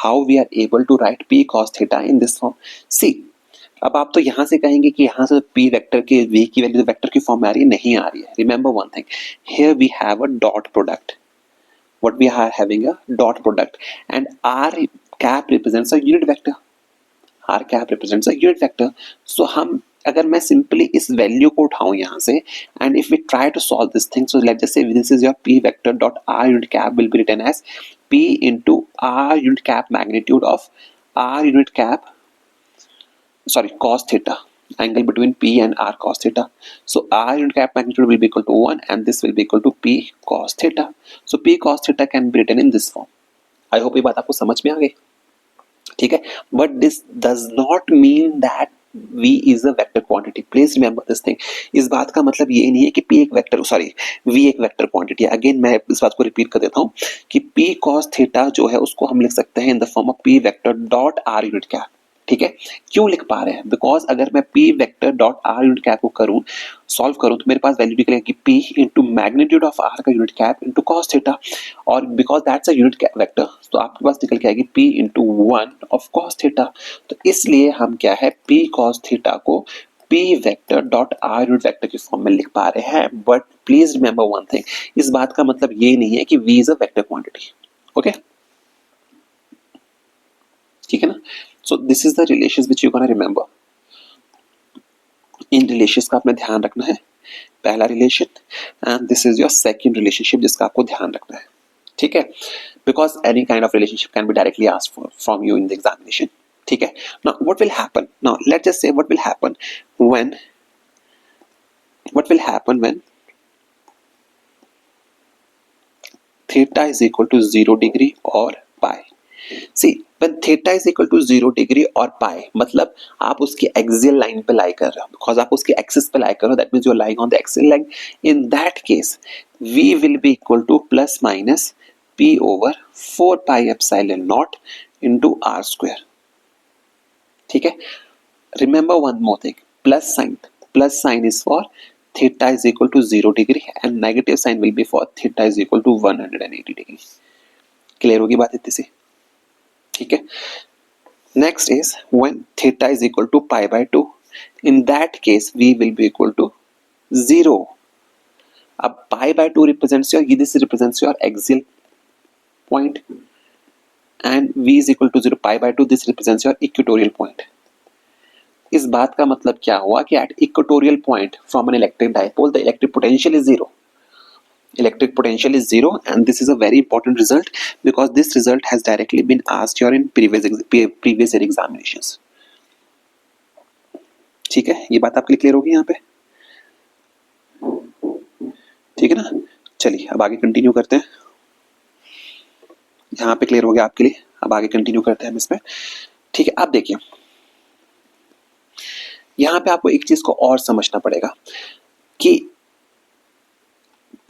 how we are able to write p cos theta in this form. See, अब आप तो यहाँ से कहेंगे कि यहाँ से p वेक्टर के v की वैल्यू वेक्टर की फॉर्म में आ रही है, नहीं आ रही है. Remember one thing, here we have a dot product. What we are having a dot product and r cap represents a unit vector, r cap represents a unit vector. So हम अगर मैं simply इस value को उठाऊं यहाँ से and if we try to solve this thing, so let's just say this is your p vector dot r unit cap will be written as p into r unit cap magnitude of r unit cap, sorry, cos theta, angle between p and r cos theta. So r unit cap magnitude will be equal to 1 and this will be equal to p cos theta. So p cos theta can be written in this form. I hope ये बात आपको समझ में आ गई. ठीक है, but this does not mean that V is a vector quantity. Please remember this thing. इस बात का मतलब ये नहीं है कि P एक वेक्टर V एक वेक्टर क्वांटिटी है. अगेन मैं इस बात को रिपीट कर देता हूँ कि P cos थीटा जो है उसको हम लिख सकते हैं इन the form of P vector dot R unit cap. ठीक है, क्यों लिख पा रहे हैं? बिकॉज अगर मैं P vector dot R unit cap को करूं, सॉल्व करूं, तो मेरे पास वैल्यू निकलेगी P into magnitude of R का unit cap into cos theta, और because that's a unit vector तो आपके पास निकल के आएगी P into 1 of cos theta. तो इसलिए हम क्या है, P cos थीटा को P vector dot R unit vector के फॉर्म में लिख पा रहे हैं. But please remember one thing, इस बात का मतलब ये नहीं है कि V is a vector quantity. Okay, ठीक है ना? So this is the relations which you gonna remember. In relations का आपने ध्यान रखना है. पहला relation and this is your second relationship जिसका आपको ध्यान रखना है. ठीक है, because any kind of relationship can be directly asked from you in the examination. ठीक है, now what will happen, now let's just से what will happen when theta is equal to 0 degree or pi. See, when theta is equal to 0 degree or pi, मतलब आप उसकी axial line पे lie कर रहे हो, because आप उसकी axis पे lie कर रहे हो, that means you are lying on the axial line. In that case, V will be equal to plus minus P over 4 pi epsilon naught into R square. ठीक है, remember one more thing, plus sign is for theta is equal to 0 degree and negative sign will be for theta is equal to 180 degree. Clear होगी बात इतनी सी? ठीक है, next is when theta is equal to pi by 2, in that case v will be equal to 0. अब pi by 2 represents your, this represents your axial point and v is equal to 0, pi by 2 this represents your equatorial point. इस बात का मतलब क्या हुआ कि at equatorial point from an electric dipole the electric potential is 0. Electric potential is 0 and this is a very important result because this result has directly been asked here in previous year examinations. ठीक है, ये बात आपके लिए clear होगी यहाँ पे? ठीक है ना? चलिए अब आगे कंटिन्यू करते हैं. यहाँ पे क्लियर हो गया आपके लिए, अब आगे कंटिन्यू करते हैं हम इसमें. ठीक है, आप देखिए यहाँ पे आपको एक चीज को और समझना पड़ेगा कि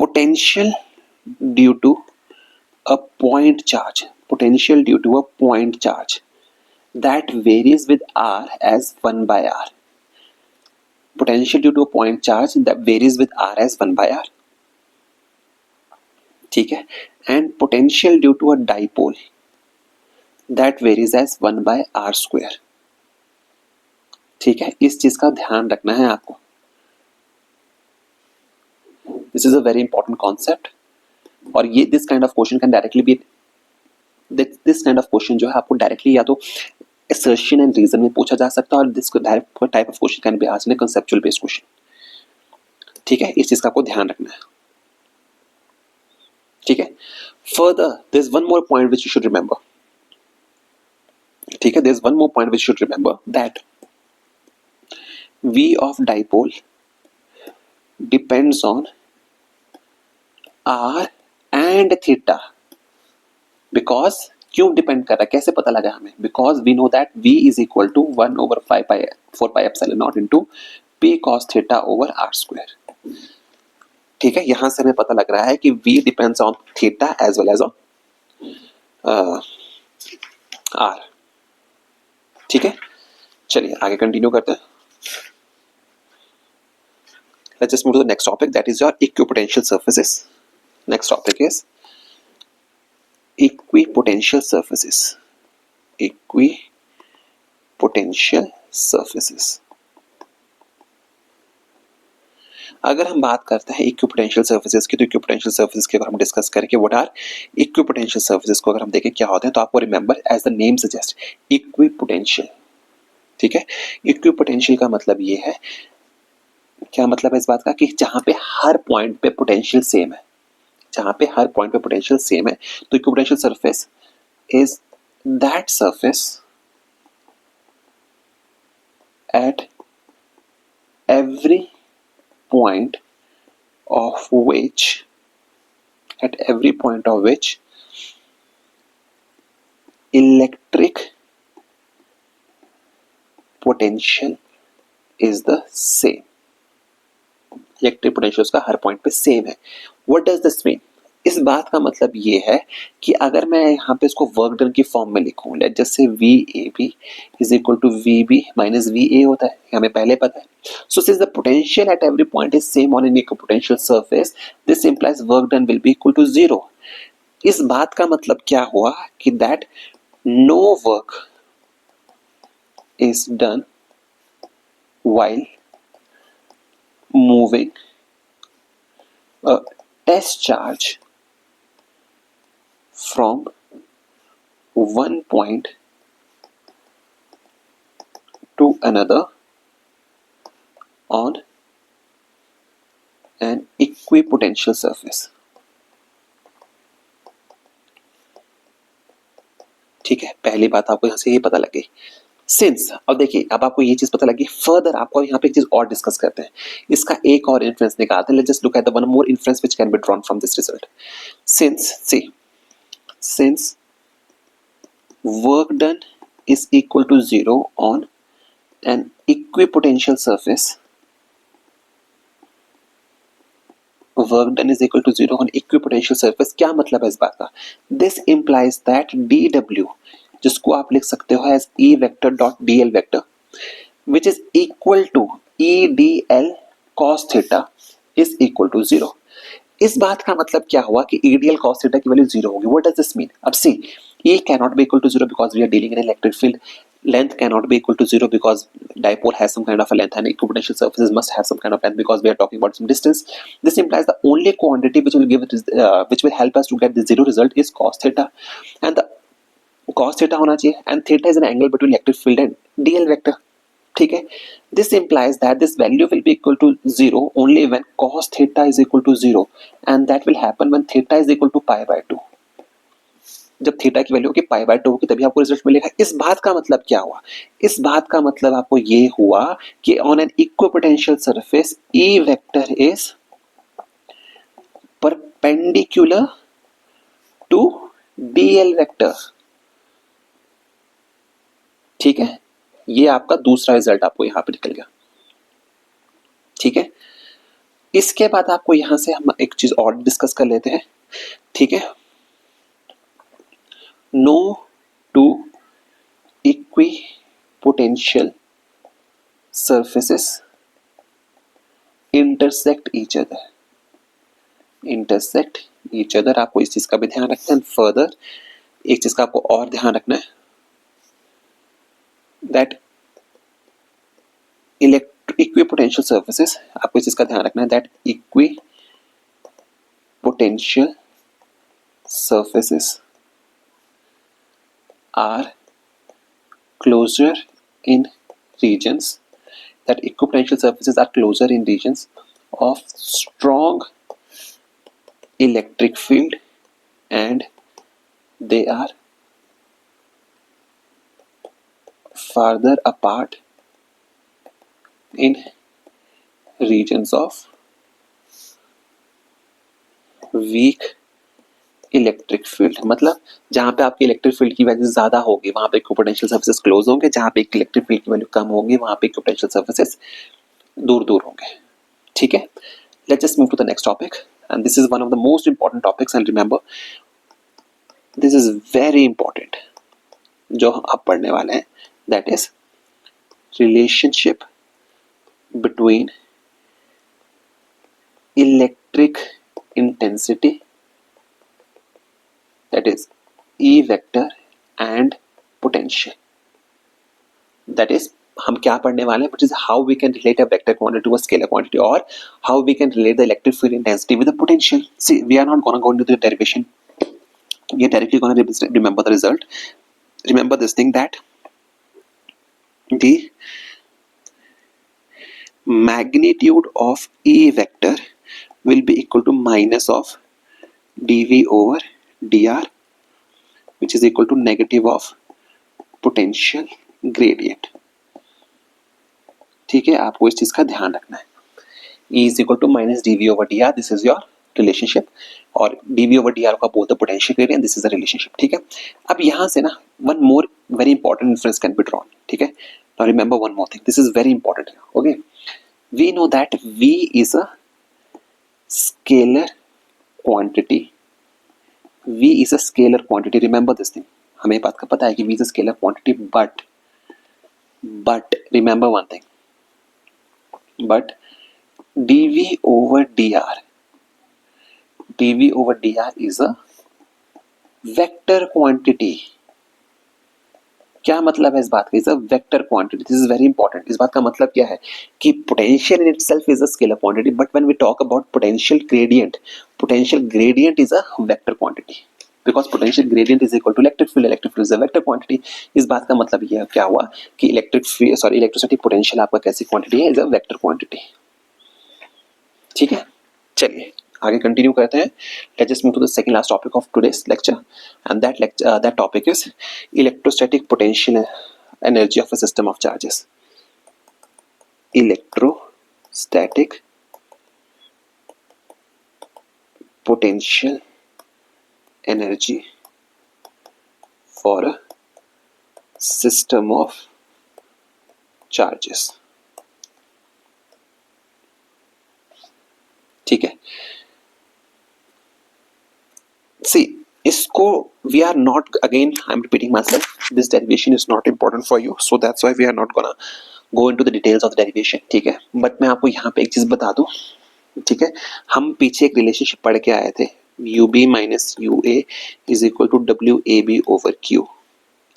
potential due to a point charge that varies with R as 1 by R. Potential due to a point charge that varies with R as 1 by R. ठीक है, and potential due to a dipole that varies as 1 by R square. ठीक है, इस चीज का ध्यान रखना है आपको. This is a very important concept. और ये this kind of question can directly be, this kind of question जो है आपको directly या तो assertion and reason में पूछा जा सकता है और this type of question can be asked in a conceptual based question. ठीक है, इस चीज का आपको ध्यान रखना है. ठीक है, further there's one more point which you should remember. ठीक है, there's one more point which you should remember that V of dipole depends on R and theta. Because क्यों डिपेंड कर रहा है, कैसे पता लगा हमें? Because we know that V is equal to 1 over 4 pi epsilon naught into P cos theta over R square. ठीक है, यहां से हमें पता लग रहा है कि V depends on theta as well as on R. ठीक है, चलिए आगे कंटिन्यू करते हैं. Let's just move to the next topic, that is your equipotential surfaces. Next topic is equipotential surfaces. Equipotential surfaces. अगर हम बात करते हैं इक्विपोटेंशियल सर्फेसेस की, तो इक्विपोटेंशियल सर्फेसेस के अगर हम डिस्कस करेंगे व्हाट आर इक्विपोटेंशियल सर्फेसेस को अगर हम देखें क्या होते हैं, तो आपको remember as the name suggest equipotential. ठीक है, इक्विपोटेंशियल का मतलब ये है, क्या मतलब है इस बात का कि जहां पे हर पॉइंट पे पोटेंशियल सेम है, जहां पे हर पॉइंट पे पोटेंशियल सेम है, तो equipotential surface is that surface at every point of which electric potential is the same, electric potential उसका हर पॉइंट पे सेम है। What does this mean? इस बात का मतलब ये है कि अगर मैं यहाँ पे इसको वर्क डन की फॉर्म में लिखूं, let just say V A B is equal to V B minus V A होता है, हमें पहले पता है। So since the potential at every point is same on an equipotential surface, this implies work done will be equal to zero. इस बात का मतलब क्या हुआ कि that no work is done while moving a test charge from one point to another on an equipotential surface। ठीक है, पहली बात आपको यहां से ये पता लग गई। सिंस, अब देखिए, अब आपको ये चीज पता लगी, फर्दर आपको यहाँ पे एक चीज और डिस्कस करते हैं, इसका एक और इन्फ्रेंस निकालते हैं। Let's just look at the one more inference which can be drawn from this result. Since work done is equal to zero on an equipotential surface, work done is equal to zero on equipotential surface, क्या मतलब है इस बात का? This implies that D W, जिसको आप लिख सकते हो as E vector dot D L vector, which is equal to E D L cos theta is equal to zero. इस बात का मतलब क्या हुआ कि E D L cos theta की वैल्यू जीरो होगी। What does this mean? अब see, E cannot be equal to zero because we are dealing in electric field. Length cannot be equal to zero because dipole has some kind of a length and equipotential surfaces must have some kind of length because we are talking about some distance. This implies the only quantity which will give it which will help us to get the zero result is cos theta, and the cos theta होना चाहिए, and theta is an angle between electric field and dl vector. ठीक है, this implies that this value will be equal to zero only when cos theta is equal to zero, and that will happen when theta is equal to pi by 2। जब theta की value की पाई by 2 होगी तभी आपको result मिलेगा। इस बात का मतलब क्या हुआ? इस बात का मतलब आपको ये हुआ कि on an equipotential surface E vector is perpendicular to D L vector. ठीक है, ये आपका दूसरा रिजल्ट आपको यहां पे निकल गया। ठीक है, इसके बाद आपको यहां से हम एक चीज और डिस्कस कर लेते हैं। ठीक है, no two equipotential surfaces intersect each other। आपको इस चीज का भी ध्यान रखना है। फर्दर एक चीज का आपको और ध्यान रखना है, दैट इक्विपोटेंशियल सर्फेसेस, आपको इस चीज का ध्यान रखना है that equipotential surfaces are closer in regions, that equipotential surfaces are closer in regions of strong electric field and they are farther apart in regions of weak electric field. मतलब जहां पे आपकी इलेक्ट्रिक फील्ड की value ज्यादा होगी वहां पे equipotential surfaces close होंगे, जहां पे इलेक्ट्रिक फील्ड की वैल्यू कम होगी वहां पे इक्विपोटेंशियल सर्फेसेस दूर दूर होंगे। ठीक है, let's just move to the next topic, and this is one of the most important topics, and remember this is very important जो आप पढ़ने वाले हैं, that is relationship between electric intensity, that is E vector and potential। that is हम क्या पढ़ने वाले हैं, which is how we can relate a vector quantity to a scalar quantity, or how we can relate the electric field intensity with the potential। See, we are not going to go into the derivation, we are directly going to remember the result। Remember this thing, that the magnitude of E vector will be equal to minus of dv over dr, which is equal to negative of potential gradient। ठीक है, आपको इस चीज का ध्यान रखना है। E is equal to minus dv over dr, this is your relationship, और dv over dr का बोलते हैं potential gradient, this is the relationship। ठीक है, अब यहां से ना one more very important inference can be drawn। ठीक है, Now remember one more thing. This is very important here. Okay, we know that V is a scalar quantity. V is a scalar quantity. Remember this thing. हमें बात का पता है कि V is a scalar quantity, but remember one thing. But dV over dr is a vector quantity. क्या मतलब है इस बात का? Is a vector quantity. This is very important. इस बात का मतलब क्या है कि potential in itself is a scalar quantity, but when we talk about potential gradient is a vector quantity, because potential gradient is equal to electric field is a vector quantity. इस बात का मतलब ये क्या हुआ कि इलेक्ट्रिसिटी पोटेंशियल आपका कैसी क्वांटिटी है? Is a vector quantity. ठीक है, चलिए आगे कंटिन्यू करते हैं. Let's just move to the second last topic of today's lecture, and that topic is electrostatic potential energy of a system of charges. Electrostatic potential energy for a system of charges. ठीक है, see इसको we are not, again I'm repeating myself, this derivation is not important for you, so that's why we are not gonna go into the details of the derivation. ठीक है, but मैं आपको यहाँ पे एक चीज बता दूं. ठीक है, हम पीछे एक रिलेशनशिप पढ़ के आए थे, UB minus UA is equal to WAB over Q.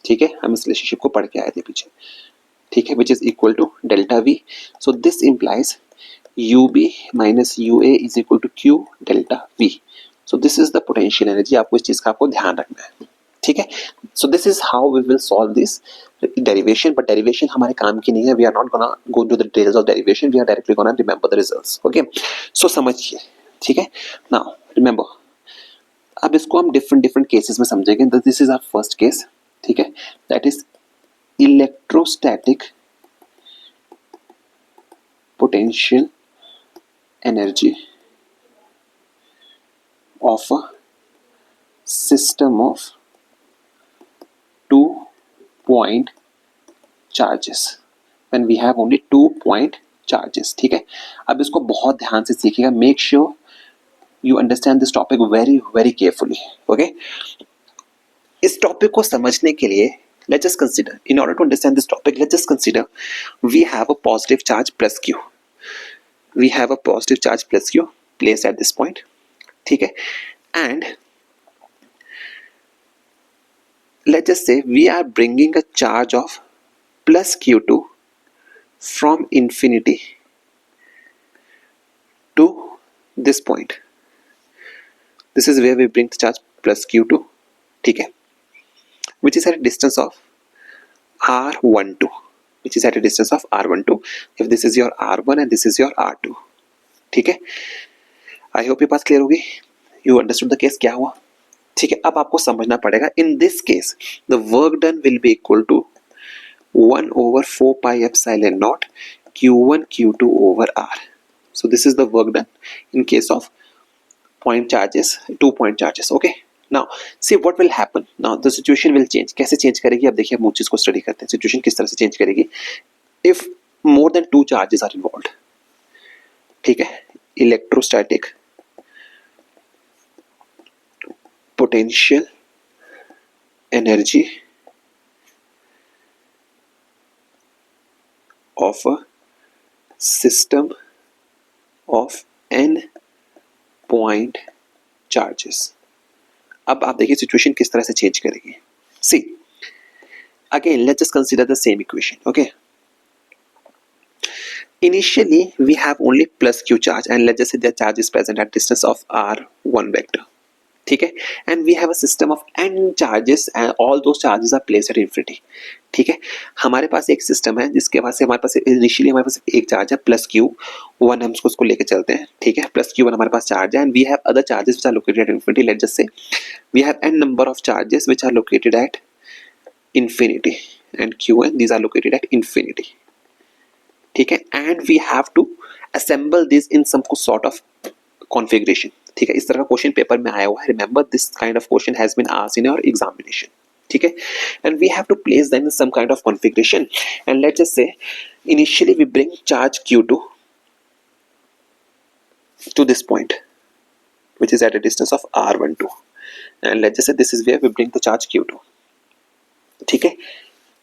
ठीक है, हम इस रिलेशनशिप को पढ़ के आए थे पीछे. ठीक है, which is equal to delta V. So this implies UB minus UA is equal to Q delta V. So this is the potential energy. आपको इस चीज का आपको ध्यान रखना है. ठीक है, so this is how we will solve this derivation, but derivation हमारे काम की नहीं है. We are not gonna go into the details of derivation. We are directly gonna remember the results. Okay, so समझिए. ठीक है, now remember, अब इसको हम different cases में समझेंगे. This is our first case. ठीक है, that is electrostatic potential energy of a system of 2-point charges when we have only 2-point charges. ठीक है, अब इसको बहुत ध्यान से सीखिएगा. Make sure you understand this topic very very carefully. Okay, इस टॉपिक को समझने के लिए let's just consider, in order to understand this topic, let's just consider we have a positive charge plus Q. We have a positive charge plus Q placed at this point. ठीक है, and let's just say we are bringing a charge of plus Q2 from infinity to this point. This is where we bring the charge plus Q2. ठीक है, which is at a distance of R12, which is at a distance of R12. if this is your R1 and this is your R2. ठीक है, I hope ये बात clear होगी. You understood the case क्या हुआ. ठीक है, अब आपको समझना पड़ेगा. In this case the work done will be equal to 1 over 4 pi epsilon naught Q1 Q2 over R. So this is the work done in case of point charges, 2-point charges. Okay, now see what will happen. Now the situation will change. कैसे change करेगी? अब देखिए, हम उस चीज को study करते हैं. सिचुएशन किस तरह से चेंज करेगी if more than 2 charges are involved. ठीक है, electrostatic potential energy of a system of n point charges. अब आप देखिए सिचुएशन किस तरह से चेंज करेगी. See, again let's just consider the same equation. Okay, initially we have only plus Q charge, and let's just say the charge is present at distance of R1 vector. ठीक है, and we have a system of n charges and all those charges are placed at infinity. ठीक है, हमारे पास एक system है जिसके पास हमारे पास initially हमारे पास एक चार्ज है प्लस Q1. हम उसको लेके चलते हैं. ठीक है, प्लस Q1 हमारे पास चार्ज है, and we have other charges which are located at infinity. Let's just say we have n number of charges which are located at infinity, and Q1 these are located at infinity. ठीक है, and we have to assemble this in some sort of configuration. ठीक है, इस तरह का question paper में आया हुआ है. Remember this kind of question has been asked in your examination. ठीक है, and we have to place them in some kind of configuration, and let's just say initially we bring charge q2 to this point which is at a distance of r12, and let's just say this is where we bring the charge q2. ठीक है,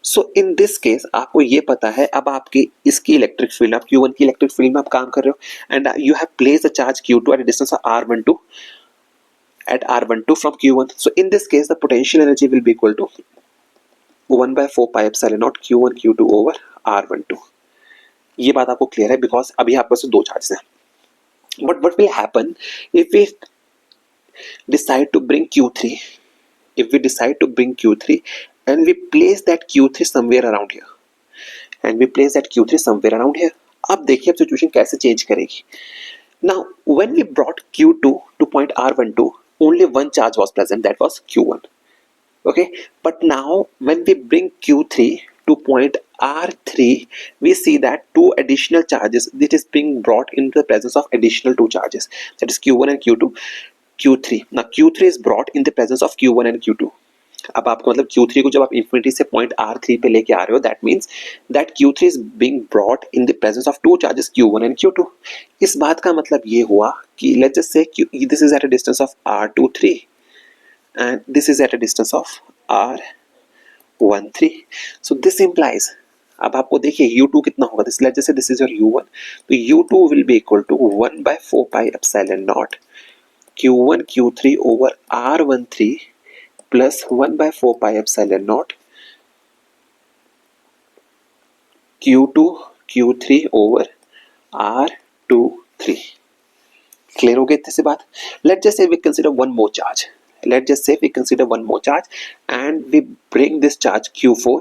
so in this case आपको ये पता है, अब आपकी इसकी electric field, आप q1 की इलेक्ट्रिक फील्ड में आप काम कर रहे हो, and you have placed the charge q2 at a distance of r12 at r12 from q1. So in this case the potential energy will be equal to 1 by 4 pi epsilon naught q1 q2 over r12. ये बात आपको clear है, because अभी आपके पास दो charges हैं. But what will happen if we decide to bring q3, if we decide to bring q3 and we place that q3 somewhere around here, and we place that q3 somewhere around here, अब देखिए अब situation कैसे change करेगी. Now when we brought q2 to point r12, only one charge was present, that was q1. Okay, but now when we bring q3 to point r3, we see that two additional charges that is being brought into the presence of additional two charges, that is q1 and q2. q3, now q3 is brought in the presence of q1 and q2. अब आपको मतलब q3 को जब आप infinity से point r3 पे लेके आ रहे हो, that means that q3 is being brought in the presence of two charges q1 and q2. इस बात का मतलब ये हुआ कि let's just say this is at a distance of r23 and this is at a distance of r13. so this implies, अब आपको देखिए u2 कितना होगा, this let's just say this is your u1, तो u2 will be equal to 1 by 4 pi epsilon naught q1 q3 over r13 plus 1 by 4 pi epsilon naught q2 q3 over r23. Clear हो गई इतने से बात. Let's just say we consider one more charge, let's just say we consider one more charge and we bring this charge q4,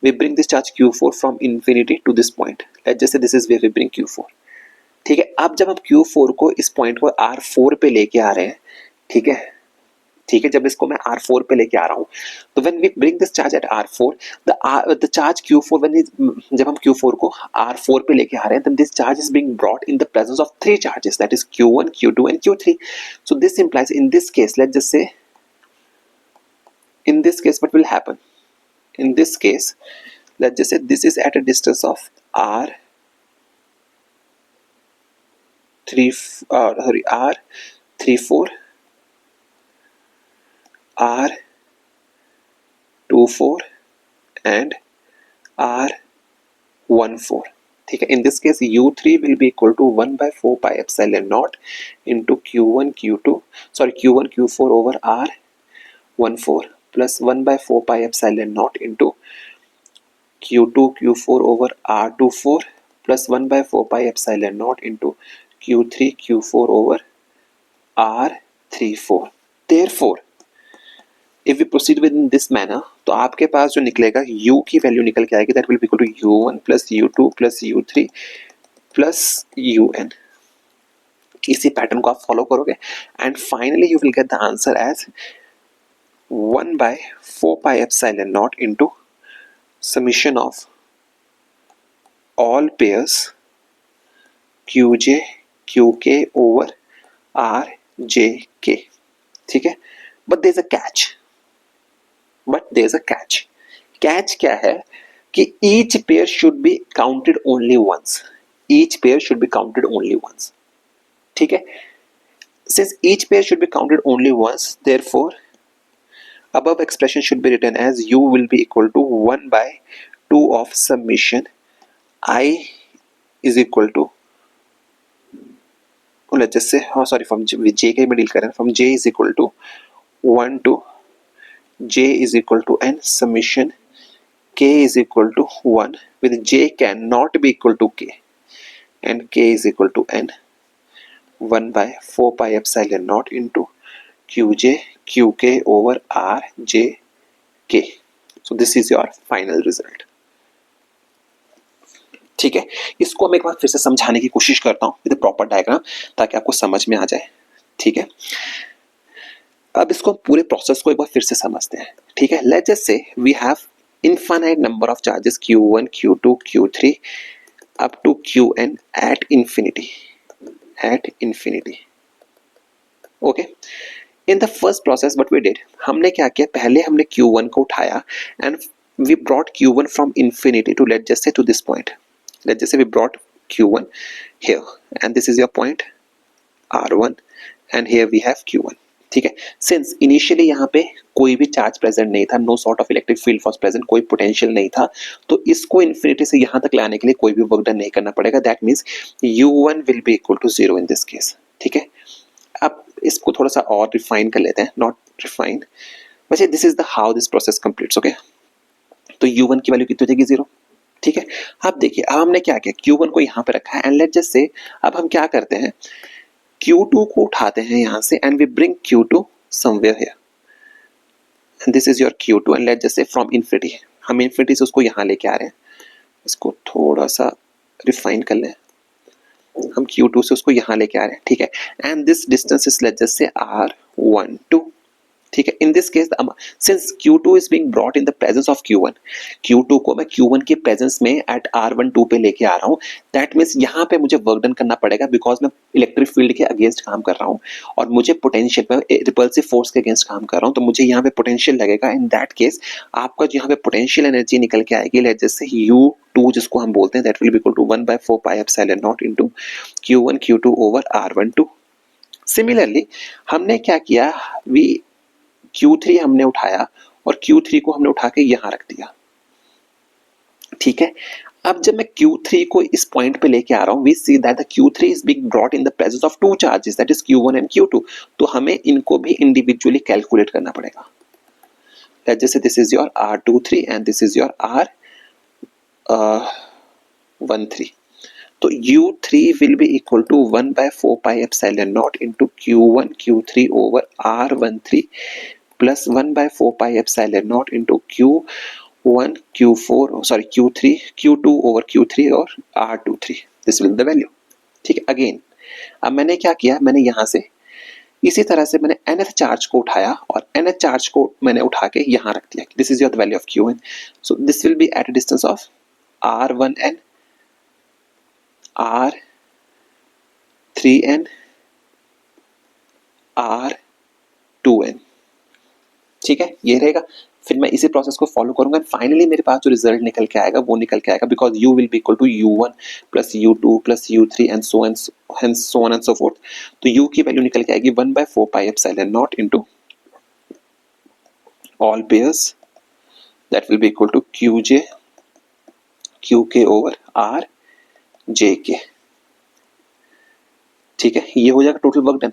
we bring this charge q4 from infinity to this point. let's just say this is where we bring q4. ठीक है, अब जब हम q4 को इस point को r4 पे लेके आ रहे हैं, ठीक है, ठीक है, जब इसको मैं r4 पे लेके आ रहा हूं, तो when we bring this charge at r4, the charge q4 जब हम q4 को r4 पे लेके आ रहे हैं, then this charge is being brought in the presence of three charges, that is q1 q2 and q3. so this implies in this case, let's just say in this case what will happen, in this case let's just say this is at a distance of r34 r24 and r14. ठीक है, in this case u3 will be equal to 1 by 4 pi epsilon naught into q1 q4 over r14 plus 1 by 4 pi epsilon naught into q2 q4 over r24 plus 1 by 4 pi epsilon naught into q3 q4 over r34. therefore if we proceed with this manner, तो आपके पास जो निकलेगा u की value निकल के आएगी, that will be equal to u1 plus u2 plus u3 plus un. इसी pattern को आप फॉलो करोगे and finally you will get the answer as 1 by 4 pi epsilon naught into summation of all pairs qj qk over rjk. ठीक है, but there is a catch. But there is a catch. Catch क्या है कि each pair should be counted only once. Each pair should be counted only once. ठीक है, since each pair should be counted only once, therefore above expression should be written as u will be equal to 1 by 2 of summation I is equal to, let's just say, from j के में deal करें, from j is equal to 1 to j is equal to n summation k is equal to 1 with j cannot be equal to k and k is equal to n 1 by 4 pi epsilon naught into qj qk over rjk. so this is your final result. ठीक है, इसको मैं एक बार फिर से समझाने की कोशिश करता हूँ विद प्रॉपर डायग्राम ताकि आपको समझ में आ जाए. ठीक है, अब इसको पूरे प्रोसेस को एक बार फिर से समझते हैं. ठीक है, let's just say we have infinite number of charges q1 q2 q3 up to qn at infinity. Okay, in the first process what we did, हमने क्या किया, पहले हमने Q1 को उठाया and we brought Q1 from infinity to let just say to this point, let just say we brought Q1 here and this is your point R1 and here we have Q1, ठीक है। Since initially यहाँ पे कोई भी charge present नहीं था, no sort of electric field was present, कोई potential नहीं था, तो इसको इन्फिनिटी से यहाँ तक लाने के लिए कोई भी वर्क डन नहीं करना पड़ेगा, that means U1 will be equal to 0 in this case, ठीक है। अब इसको थोड़ा सा और रिफाइन कर लेते हैं, नॉट रिफाइन वैसे, this is the how this process completes, okay. तो U1 की वैल्यू कितनी हो जाएगी, 0, ठीक है। अब देखिए, अब हमने क्या किया, Q1 को यहाँ पे रखा है एंड लेट जस्ट से अब हम क्या करते हैं, Q2 को उठाते हैं यहाँ से and we bring Q2 somewhere here and this is your Q2 and let just say from infinity, हम इन्फिनिटी से उसको यहाँ लेके आ रहे हैं, इसको थोड़ा सा रिफाइन कर लें, हम Q2 से उसको यहाँ लेके आ रहे हैं, ठीक है। And this distance is late just से R12, ठीक है। इन this case since Q2 is being brought in the presence of Q1, Q2 को मैं Q1 के प्रेजेंस में एट R12 पे लेके आ रहा हूँ, दैट मीन्स यहाँ पे मुझे वर्क डन करना पड़ेगा बिकॉज मैं इलेक्ट्रिक फील्ड के अगेंस्ट काम कर रहा हूँ और मुझे पोटेंशियल में रिपल्सिव फोर्स के अगेंस्ट काम कर रहा हूँ, तो मुझे यहाँ पे पोटेंशियल लगेगा। इन दैट केस आपका यहाँ पे पोटेंशियल एनर्जी निकल के आएगी, लेट जस्ट से U2 जिसको हम बोलते हैं, that will be equal to 1/4 pi epsilon naught into Q1 Q2 over R12। Similarly हमने क्या किया, वी Q3 हमने उठाया और Q3 को हमने उठा के यहां रख दिया, ठीक है। अब जब मैं Q3 को इस पॉइंट पे लेके आ रहा हूं, we see that the Q3 is being brought in the presence of two charges, that is Q1 and Q2, तो हमें इनको भी इंडिविजुअली कैलकुलेट करना पड़ेगा। Let's just say this is your R23 and this is your R13, तो U3 will be equal to 1/4 pi epsilon naught into Q1 Q3 over R13 plus 1/4 pi epsilon naught into Q1 Q4 sorry Q3 Q2 over Q3 और R23, this will be the value, ठीक है। Again अब मैंने क्या किया, मैंने यहाँ से इसी तरह से मैंने nth चार्ज को उठाया और nth चार्ज को मैंने उठा के यहाँ रख दिया, this is your the value of Q1, so this will B at a distance of R1n R3n R2n, ठीक है, ये रहेगा। फिर मैं इसी प्रोसेस को फॉलो करूंगा, फाइनली मेरे पास जो रिजल्ट निकल के आएगा वो निकल के आएगा because U will be equal to U1 plus U2 plus U3 and so on and so forth. तो U की वैल्यू निकल के आएगी 1/4 pi epsilon naught into all pairs, that will be equal to QJ QK over RJK, ठीक है। ये हो जाएगा टोटल वर्क डन,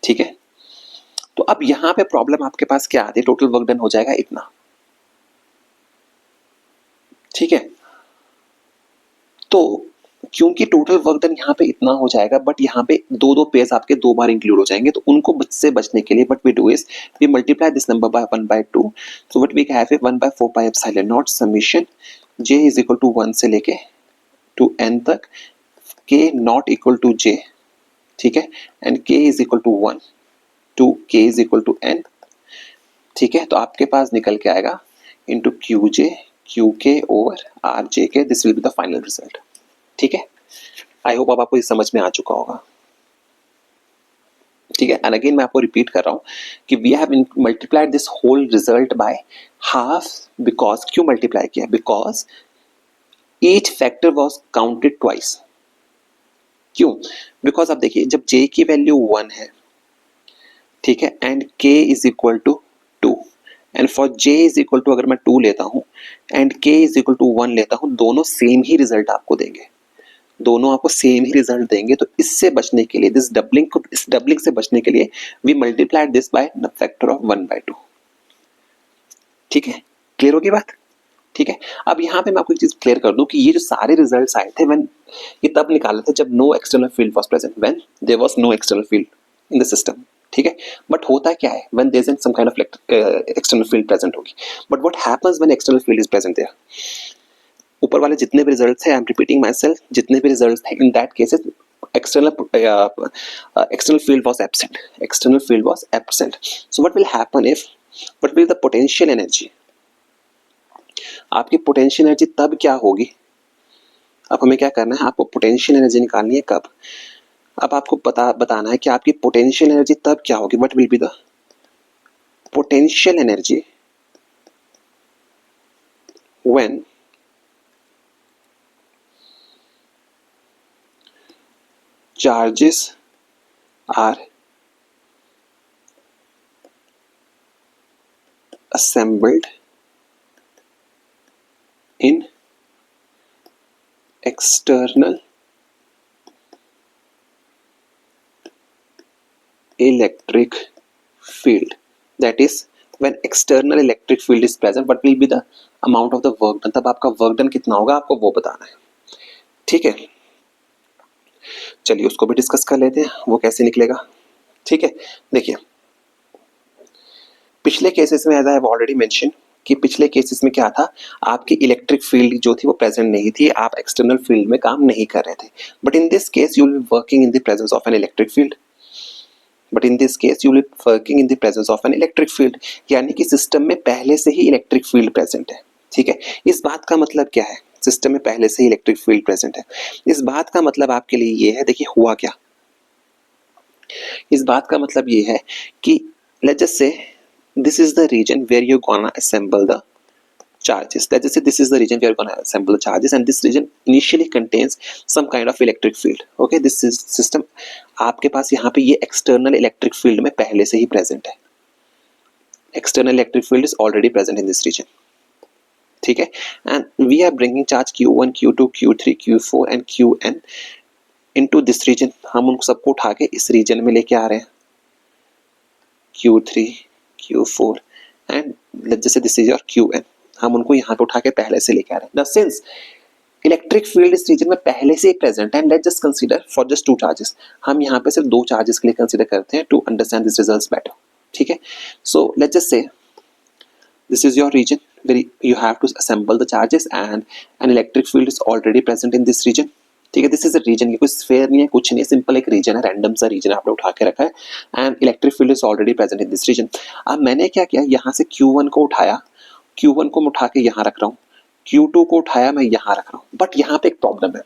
ठीक है। तो अब यहां पे प्रॉब्लम आपके पास क्या आती है, टोटल वर्क डन हो जाएगा इतना, ठीक है। तो क्योंकि टोटल वर्क डन यहाँ पे इतना हो जाएगा, बट यहाँ पे दो पेयर्स आपके दो बार इंक्लूड हो जाएंगे, तो उनको से बचने के लिए what we do is we multiply this number by 1/2, so what we have 1/4 pi epsilon naught summation j is equal to 1 से लेके टू n तक, k not equal to j, ठीक है, and k is equal to 1 to k is equal to n, ठीक है। तो आपके पास निकल के आएगा into QJ QK over RJK, this will be the final result, ठीक है। आई होप अब आपको ये समझ में आ चुका होगा, ठीक है। एंड अगेन मैं आपको रिपीट कर रहा हूँ कि we have multiplied this whole result by half, because क्यों मल्टीप्लाई किया, because each factor was counted twice, क्यों, बिकॉज अब देखिए जब j की वैल्यू 1 है, ठीक है, and k is equal to 2 and for j is equal to अगर मैं 2 लेता हूं and k is equal to 1 लेता हूं, दोनों सेम ही रिजल्ट आपको देंगे, दोनों आपको सेम ही रिजल्ट देंगे। तो इससे बचने के लिए इस डबलिंग से बचने के लिए we multiplied this by the factor of 1/2, ठीक है। क्लियर होगी बात, ठीक है। अब यहाँ पे मैं आपको एक चीज क्लियर कर दूं कि ये जो सारे रिजल्ट्स आए थे व्हेन, ये तब निकाले थे जब no external field was present, when there was no external field in the system, ठीक है। बट होता क्या है, when there is some kind of external field present होगी, but what happens when external field is present there, ऊपर वाले जितने भी रिजल्ट्स हैं, I am repeating myself, जितने भी रिजल्ट्स थे in that cases external field was absent, external field was absent, so what will happen if, what will the potential energy, आपकी potential energy तब क्या होगी, अब हमें क्या करना है, आपको पोटेंशियल एनर्जी निकालनी है कब, अब आपको बताना है कि आपकी पोटेंशियल एनर्जी तब क्या होगी, what will be the potential energy when charges are assembled in external electric field. That is, when external electric field is present, what will be the amount of the work done? तब आपका work done कितना होगा आपको वो बताना है, ठीक है। चलिए उसको भी डिस्कस कर लेते हैं, वो कैसे निकलेगा, ठीक है। देखिए पिछले केसेस में as I have already mention कि पिछले केसेस में क्या था, आपकी इलेक्ट्रिक फील्ड जो थी वो प्रेजेंट नहीं थी, आप एक्सटर्नल फील्ड में काम नहीं कर रहे थे। But in this case you will be working in the presence of N electric field, but in this case you will be working in the presence of N electric field, यानी कि system में पहले से ही electric field present है, ठीक है। इस बात का मतलब क्या है, सिस्टम में पहले से ही इलेक्ट्रिक फील्ड प्रेजेंट है, इस बात का मतलब आपके लिए ये है, देखिए हुआ क्या, इस बात का मतलब ये है कि लेट्स जस्ट से this is the region where you're gonna assemble the charges. Let's just say this is the region where you're gonna assemble the charges, and this region initially contains some kind of electric field. Okay, this is system आपके पास यहाँ पे ये external electric field में पहले से ही present है, external electric field is already present in this region, ठीक है। and we are bringing charge Q1, Q2, Q3, Q4 and Qn into this region. हम उन सबको उठा के इस region में लेके आ रहे हैं, Q3, Q4 and let's just say this is your Qn, हम उनको यहाँ पे उठा के पहले से लेके आ रहे हैं। Now since इलेक्ट्रिक फील्ड इस रीजन में पहले से ही प्रेजेंट है, and let's just consider for just 2 charges, हम यहाँ पे सिर्फ 2 चार्जेस के लिए कंसीडर करते हैं to understand this results better, ठीक है। So let's just say this is your region where you have to assemble the charges and an electric field is already present in this region, ठीक है। This is a reason, ये कोई sphere नहीं है, कुछ नहीं है, सिंपल एक रीजन है, रैंडम सा रीजन आपने उठा के रखा है and electric field is already present in this region. अब मैंने क्या किया, यहाँ से Q1 को उठाया, Q1 को मैं उठा के यहाँ रख रहा हूँ, Q2 को उठाया मैं यहाँ रख रहा हूँ, बट यहाँ पे एक प्रॉब्लम है,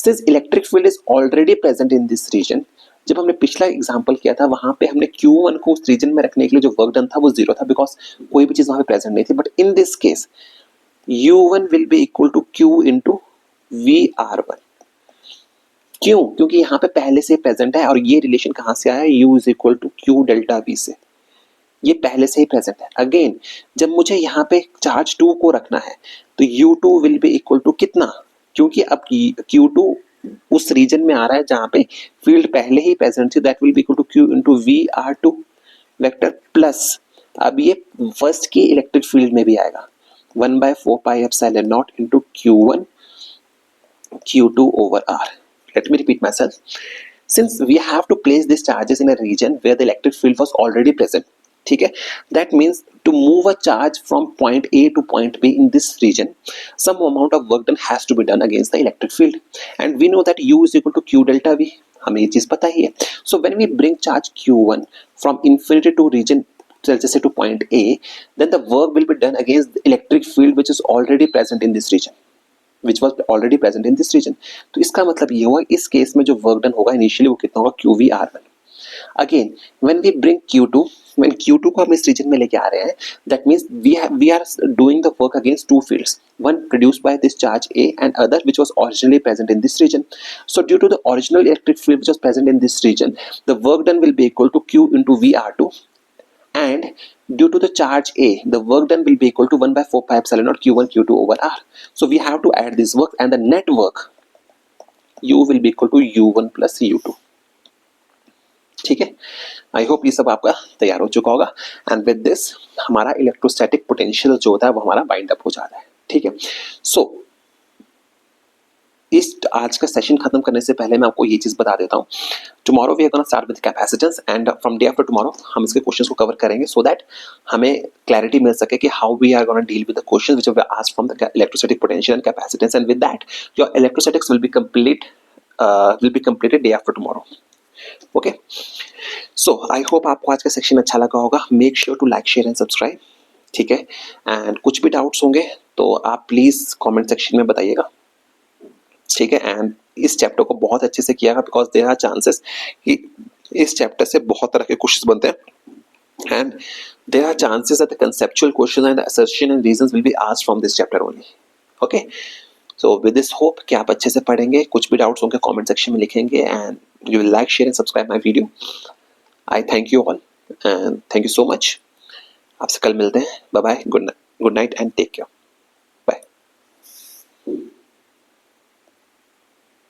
since electric field is already present in this region, जब हमने पिछला एग्जांपल किया था वहां पे हमने Q1 को उस रीजन में रखने के लिए जो वर्क डन था वो 0 था, बिकॉज कोई भी चीज वहां पे प्रेजेंट नहीं थी। But in this case U1 will be equal to Q into VR1, क्यों, क्योंकि यहाँ पे पहले से प्रेजेंट है, और ये रिलेशन कहाँ से आया, U is equal to Q delta V से, ये पहले से ही प्रेजेंट है। अगेन जब मुझे यहाँ पे चार्ज 2 को रखना है तो U2 will be equal to कितना, क्योंकि अब Q2 उस रीजन में आ रहा है जहाँ पे फील्ड पहले ही प्रेजेंट थी, that will be equal to Q इंटू VR2 वेक्टर प्लस, अब ये फर्स्ट की इलेक्ट्रिक फील्ड में भी आएगा 1/4 pi epsilon not into Q1 Q2 over R. Let me repeat myself. Since we have to place these charges in a region where the electric field was already present, ठीक है, that means to move a charge from point A to point B in this region, some amount of work done has to be done against the electric field, and we know that U is equal to Q delta V, हमें ये चीज पता ही है। So when we bring charge Q1 from infinity to region, let's just say to point A, then the work will be done against the electric field which is already present in this region, which was already present in this region. तो इसका मतलब ये हुआ, इस case में जो work done होगा initially वो कितना होगा, QVR1। Again when we bring Q2, when Q2 को हम इस रीजन में लेके आ रहे हैं, that means we are doing the work against 2 fields, one produced by this charge A and other which was originally present in this region. So due to the original electric field which was present in this region, the work done will be equal to Q into VR2, and due to the charge A, the work done will be equal to 1/4 pi epsilon naught Q1 Q2 over R. So we have to add this work, and the net work U will be equal to U1 plus U2, ठीक है। I hope ये सब आपका तैयार हो चुका होगा, and with this हमारा इलेक्ट्रोस्टैटिक पोटेंशियल जो होता है वो हमारा बाइंड अप हो जाता है, ठीक है। सो इस आज का सेशन खत्म करने से पहले मैं आपको ये चीज बता देता हूँ, tomorrow we are gonna start with capacitance, and from day after tomorrow हम इसके क्वेश्चंस को कवर करेंगे, सो दैट हमें क्लैरिटी मिल सके कि how we are gonna deal with the questions which were asked from the electrostatic potential and capacitance, and with that your electrostatics will be completed day after tomorrow. Okay, so I hope आपको आज का section अच्छा लगा होगा। Make sure to like, share and subscribe, ठीक है। And कुछ भी डाउट्स होंगे तो आप प्लीज कमेंट सेक्शन में बताइएगा, ठीक है। एंड इस चैप्टर को बहुत अच्छे से किया बिकॉज देयर आर चांसेस कि इस चैप्टर से बहुत तरह के क्वेश्चन बनते हैं and there are chances that the conceptual questions and the assertion and reasons will be asked from this chapter only. Okay, so with this hope कि आप अच्छे से पढ़ेंगे, कुछ भी डाउट्स होंगे कमेंट सेक्शन में लिखेंगे and you will like, share and subscribe my video. I thank you all and thank you so much. आपसे कल मिलते हैं. Bye bye, good night and take care.